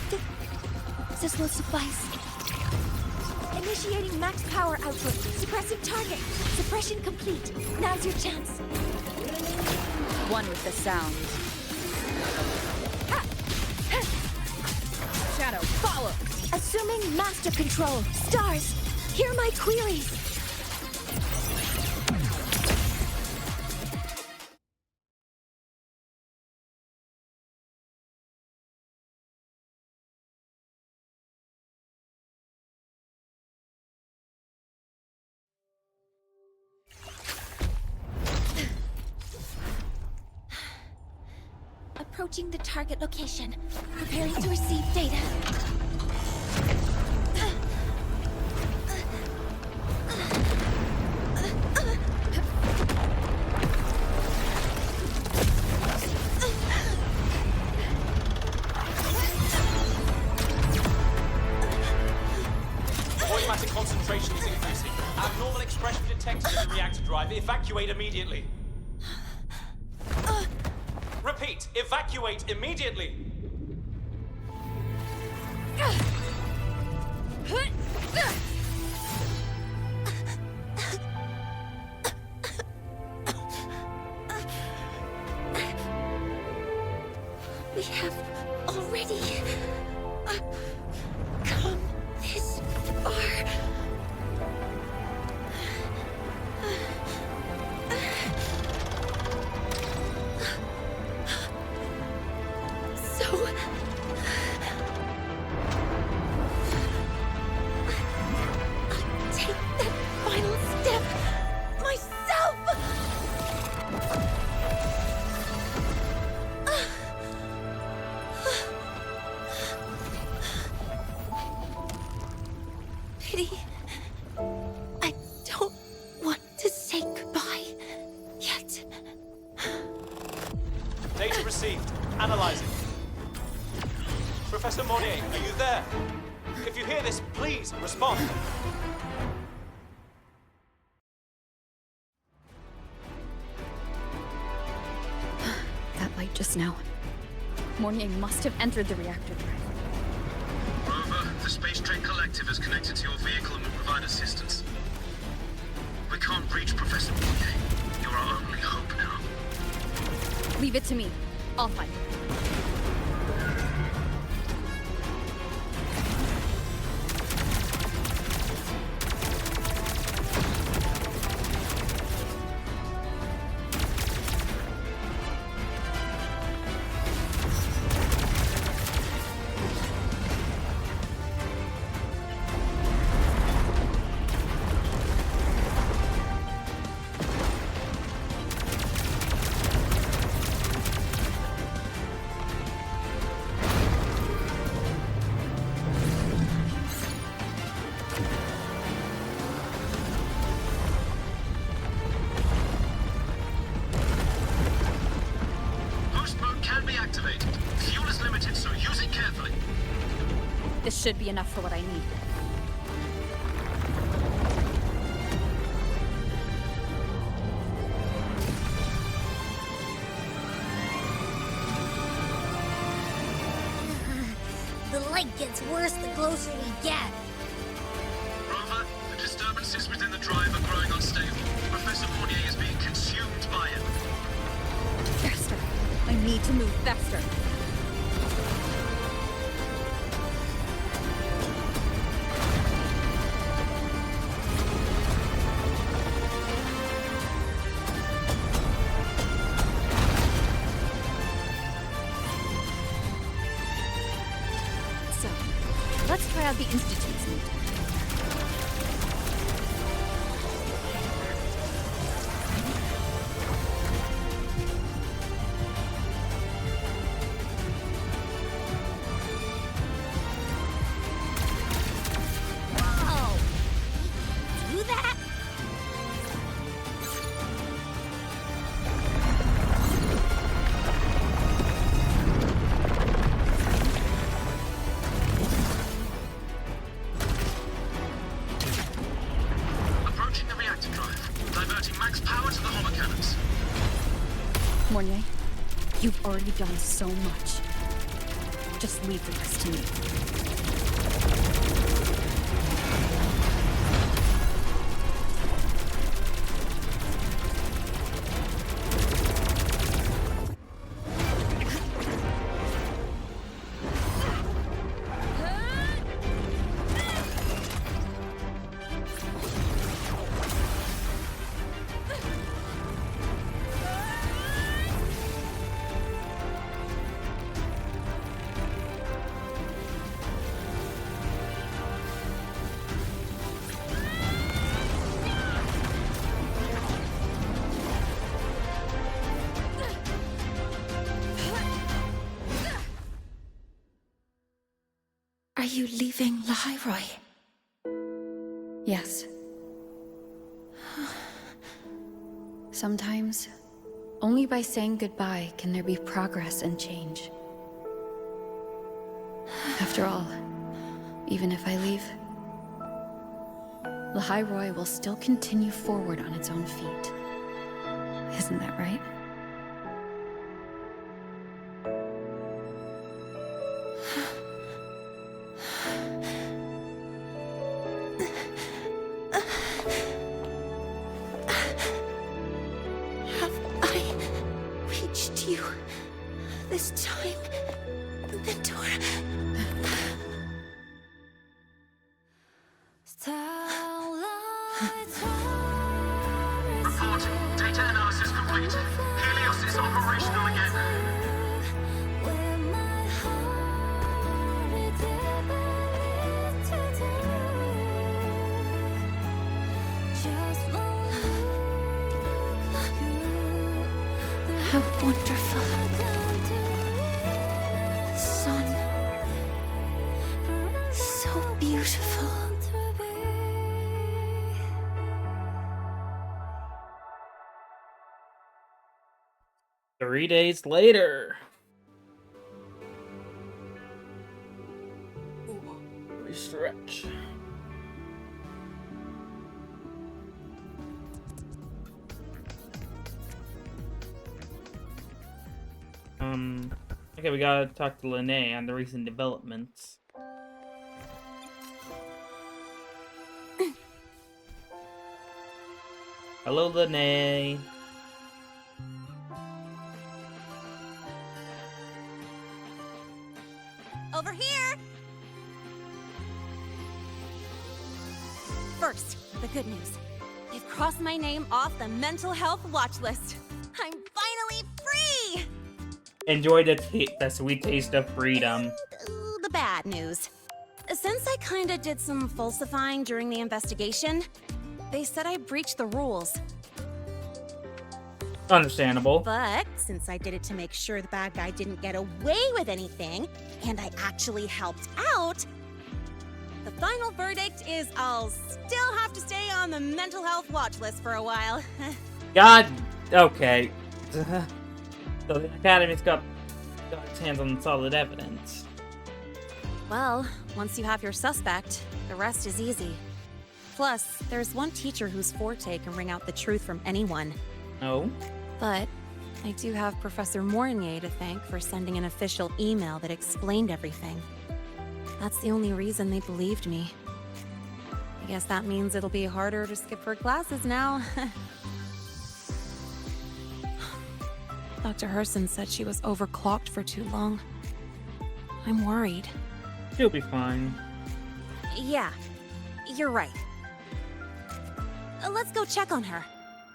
this will suffice. Initiating max power output. Suppressing target. Suppression complete. Now's your chance. One with the sound. Shadow, follow! Assuming master control. Stars, hear my queries. Approaching the target location. Preparing to receive data. Void matter concentration is increasing. Abnormal expression detected in the reactor drive. Evacuate immediately. Repeat, evacuate immediately! We have already come this far. I don't want to say goodbye yet. Data received. Analyzing. Professor Mornye, are you there? If you hear this, please respond. That light just now. Mornye must have entered the reactor drive. Rover, the Space Trade Collective is connected to your vehicle and will provide assistance. We can't reach Professor Mornye. You're our only hope now. Leave it to me. I'll find him. This should be enough for what I need. The light gets worse the closer we get. Rover, the disturbances within the drive are growing unstable. Professor Mornye is being consumed by it. Faster. I need to move faster. So, let's try out the Institute's meeting. Whoa! Do that? Approaching the reactor drive, diverting max power to the hover cannons. Mornye, you've already done so much. Just leave the rest to me. Are you leaving Lahairoi? Yes. Sometimes, only by saying goodbye can there be progress and change. After all, even if I leave, Lahairoi will still continue forward on its own feet. Isn't that right? Have I reached you this time, Mentor? Reporting. Data analysis complete. Helios is operational again. How wonderful. Sun. So beautiful. 3 days later. Ooh, let me stretch. Okay, we gotta talk to Lene on the recent developments. Hello, Lene. Over here! First, the good news. They've crossed my name off the mental health watch list. I'm finally free! Enjoy the sweet taste of freedom. The bad news. Since I kinda did some falsifying during the investigation, they said I breached the rules. Understandable. But since I did it to make sure the bad guy didn't get away with anything, and I actually helped out, the final verdict is I'll still have to stay on the mental health watch list for a while. God, okay. So the Academy's got its hands on solid evidence. Well, once you have your suspect, the rest is easy. Plus, there's one teacher whose forte can wring out the truth from anyone. Oh? But I do have Professor Mornye to thank for sending an official email that explained everything. That's the only reason they believed me. I guess that means it'll be harder to skip her classes now. Dr. Herson said she was overclocked for too long. I'm worried. She'll be fine. Yeah, you're right. Let's go check on her.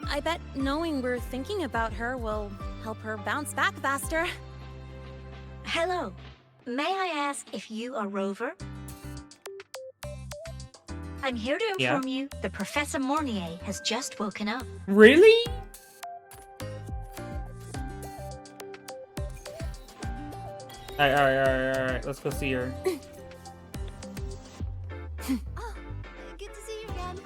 I bet knowing we're thinking about her will help her bounce back faster. Hello. May I ask if you are Rover? I'm here to inform you that Professor Mornye has just woken up. Really? Alright. Let's go see her. Oh, good to see you again.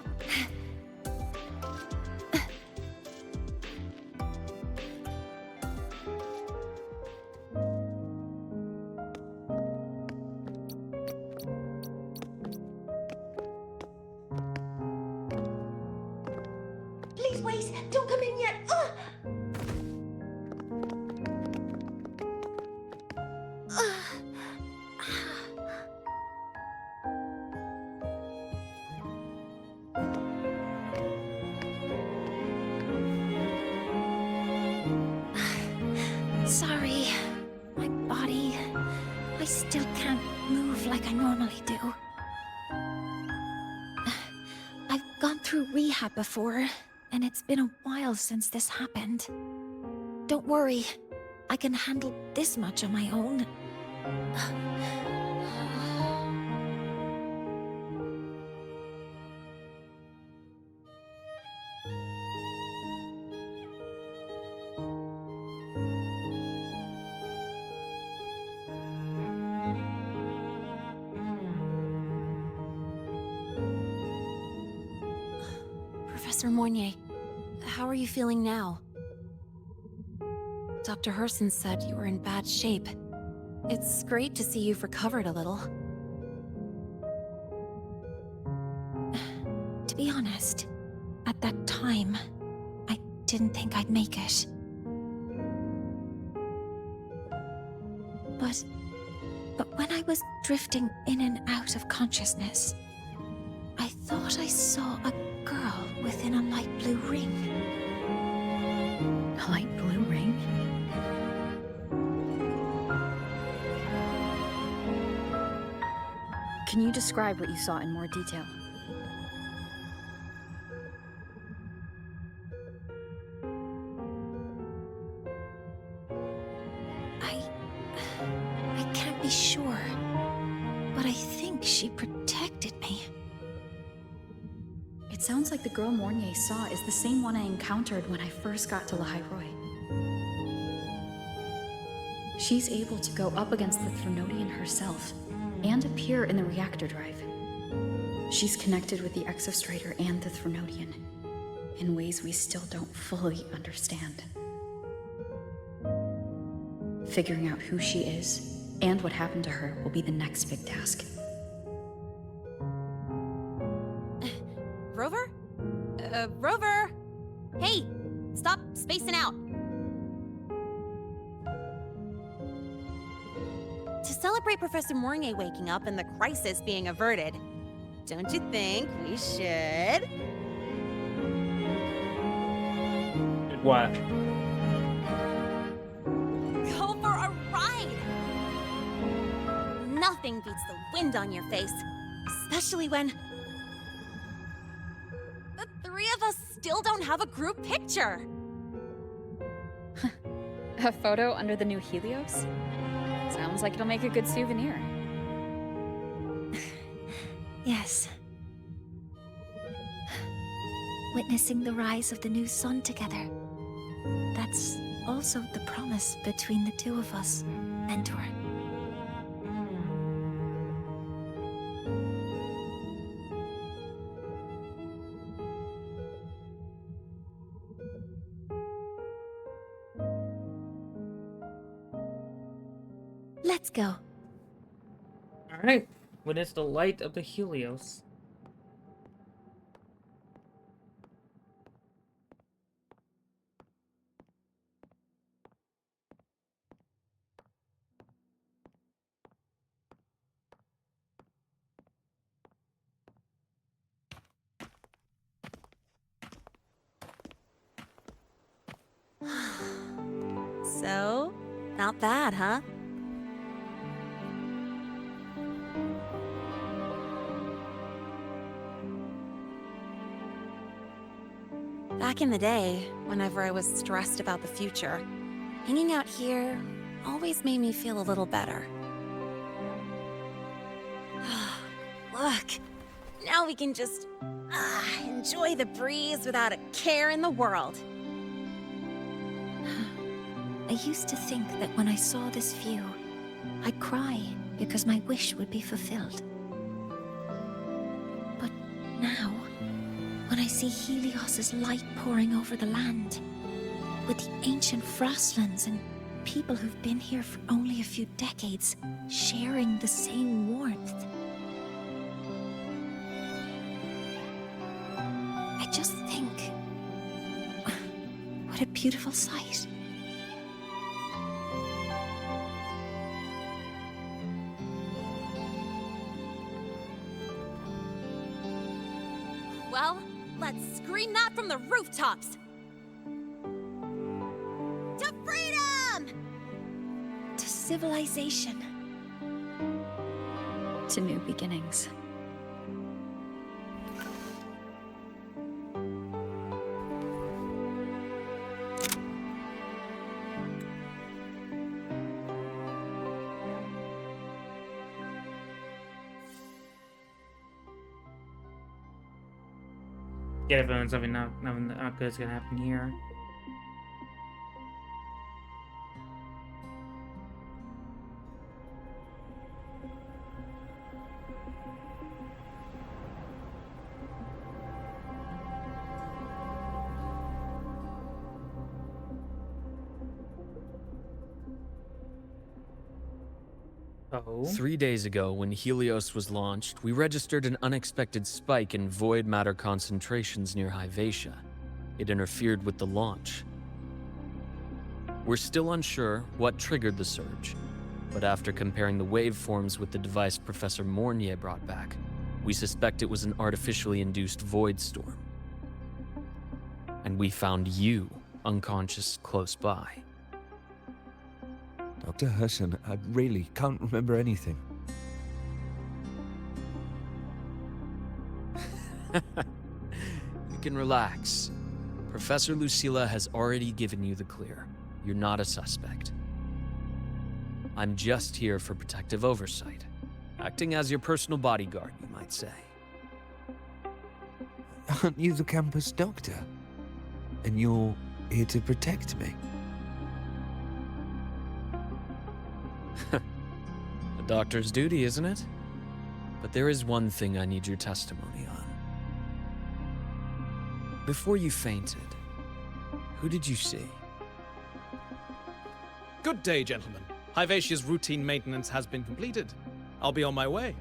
Please wait! Don't come in yet! Sorry. My body... I still can't move like I normally do. I've gone through rehab before, and it's been a while since this happened. Don't worry. I can handle this much on my own. Professor Mornye, how are you feeling now? Dr. Herson said you were in bad shape. It's great to see you've recovered a little. To be honest, at that time, I didn't think I'd make it. But when I was drifting in and out of consciousness, I thought I saw a girl within a light blue ring. A light blue ring? Can you describe what you saw in more detail? I can't be sure, but I think she protected me. It sounds like the girl Mornye saw is the same one I encountered when I first got to Lahairoi. She's able to go up against the Threnodian herself and appear in the reactor drive. She's connected with the Exostrator and the Threnodian in ways we still don't fully understand. Figuring out who she is and what happened to her will be the next big task. Rover? Rover! Hey! Stop spacing out! To celebrate Professor Mornye waking up and the crisis being averted, don't you think we should? What? Go for a ride! Nothing beats the wind on your face, especially when the three of us still don't have a group picture. A photo under the new Helios? Sounds like it'll make a good souvenir. Yes. Witnessing the rise of the new sun together. That's also the promise between the two of us, Mentor. Let's go. Alright. Witness the light of the Helios. So, not bad, huh? Back in the day, whenever I was stressed about the future, hanging out here always made me feel a little better. Look, now we can just enjoy the breeze without a care in the world. I used to think that when I saw this view, I'd cry because my wish would be fulfilled. But now, when I see Helios's light pouring over the land, with the ancient frostlands and people who've been here for only a few decades sharing the same warmth, I just think, what a beautiful sight. Well, let's scream that from the rooftops! To freedom! To civilization. To new beginnings. Get everyone something not good's gonna happen here. Oh. 3 days ago, when Helios was launched, we registered an unexpected spike in void matter concentrations near Hyvatia. It interfered with the launch. We're still unsure what triggered the surge, but after comparing the waveforms with the device Professor MORNYE brought back, we suspect it was an artificially induced void storm. And we found you unconscious close by. Dr. Herson, I really can't remember anything. You can relax. Professor Lucilla has already given you the clear. You're not a suspect. I'm just here for protective oversight, acting as your personal bodyguard, you might say. Aren't you the campus doctor? And you're here to protect me? A doctor's duty, isn't it? But there is one thing I need your testimony on. Before you fainted, who did you see? Good day, gentlemen. Hyvatia's routine maintenance has been completed. I'll be on my way.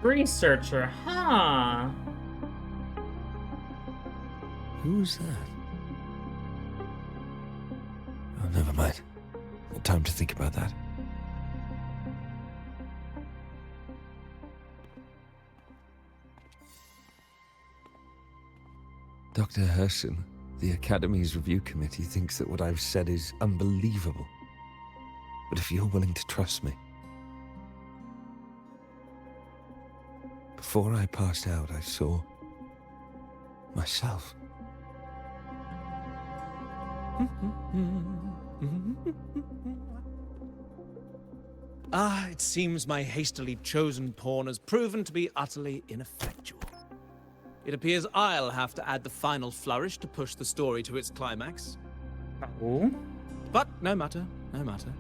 Researcher, huh? Who's that? Oh, never mind. No time to think about that. Dr. Herson, the Academy's review committee thinks that what I've said is unbelievable. But if you're willing to trust me... Before I passed out, I saw... myself. It seems my hastily chosen pawn has proven to be utterly ineffectual. It appears I'll have to add the final flourish to push the story to its climax. Oh? But no matter, no matter.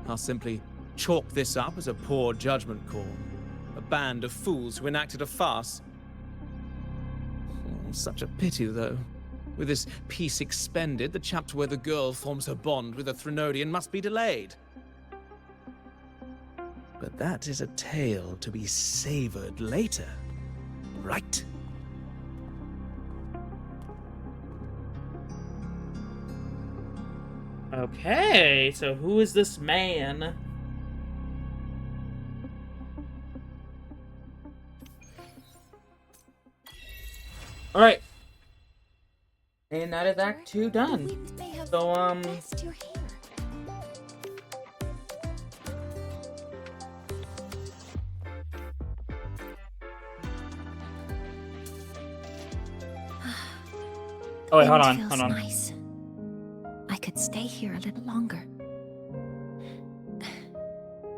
I'll simply chalk this up as a poor judgment call. A band of fools who enacted a farce. Oh, such a pity, though. With this piece expended, the chapter where the girl forms her bond with a Threnodian must be delayed. But that is a tale to be savored later, right? Okay, so who is this man? Alright. And that is Act 2 done. So, oh wait, hold on, hold on. Nice. I could stay here a little longer.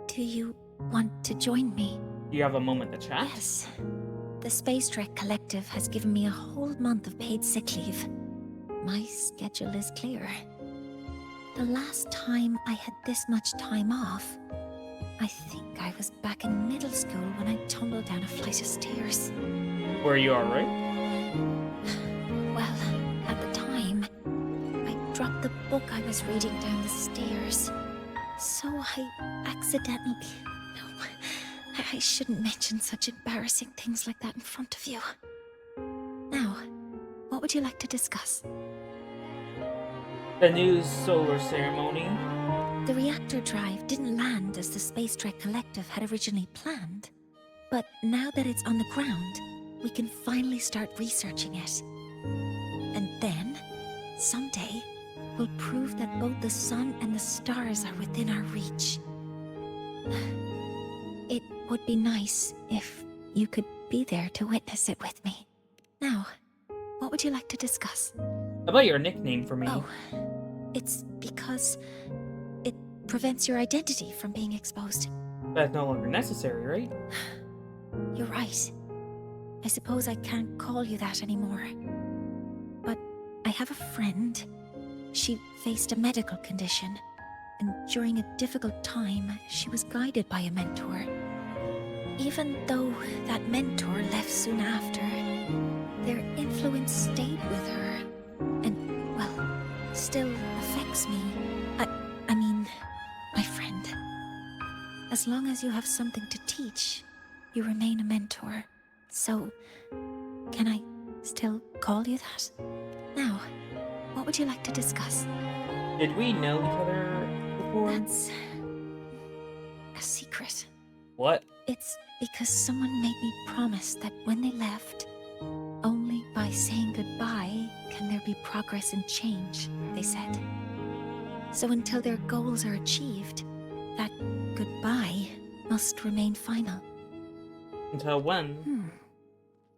Do you want to join me? Do you have a moment to chat? Yes. The Space Trek Collective has given me a whole month of paid sick leave. My schedule is clear. The last time I had this much time off, I think I was back in middle school when I tumbled down a flight of stairs. Were you alright? Well, at the time, I dropped the book I was reading down the stairs. So I accidentally... No, I shouldn't mention such embarrassing things like that in front of you. Now, what would you like to discuss? The new solar ceremony. The reactor drive didn't land as the Space Trek Collective had originally planned. But now that it's on the ground, we can finally start researching it. And then, someday, we'll prove that both the sun and the stars are within our reach. It would be nice if you could be there to witness it with me. Now, what would you like to discuss? How about your nickname for me? Oh, it's because it prevents your identity from being exposed. That's no longer necessary, right? You're right. I suppose I can't call you that anymore. But I have a friend. She faced a medical condition, and during a difficult time, she was guided by a mentor. Even though that mentor left soon after, their influence stayed with her, and, well, still affects me. I mean, my friend. As long as you have something to teach, you remain a mentor. So, can I still call you that? Now, what would you like to discuss? Did we know each other before? That's a secret. What? It's because someone made me promise that when they left, only by saying goodbye can there be progress and change, they said. So until their goals are achieved, that goodbye must remain final. Until when?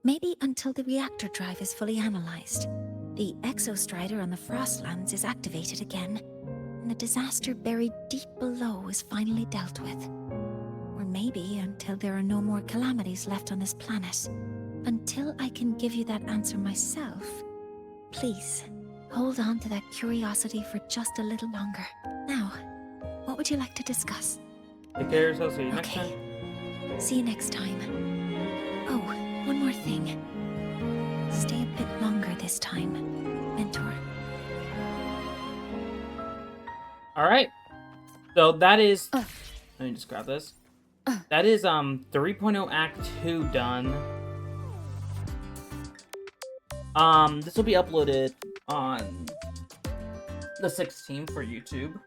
Maybe until the reactor drive is fully analyzed. The exostrider on the Frostlands is activated again, and the disaster buried deep below is finally dealt with. Or maybe until there are no more calamities left on this planet. Until I can give you that answer myself, please, hold on to that curiosity for just a little longer. Now, what would you like to discuss? Take care of yourself, see you next time. See you next time. Oh, one more thing. Stay a bit longer this time, Mentor. Alright. So that is... Let me just grab this. That is 3.0 Act 2 done. This will be uploaded on the 16th for YouTube.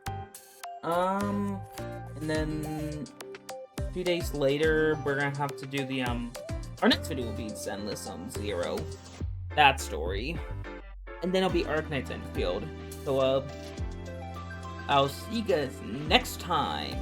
And then a few days later, we're gonna have to do the, our next video will be Zenless Zero. That story. And then it'll be Arknight's Enfield. So, I'll see you guys next time.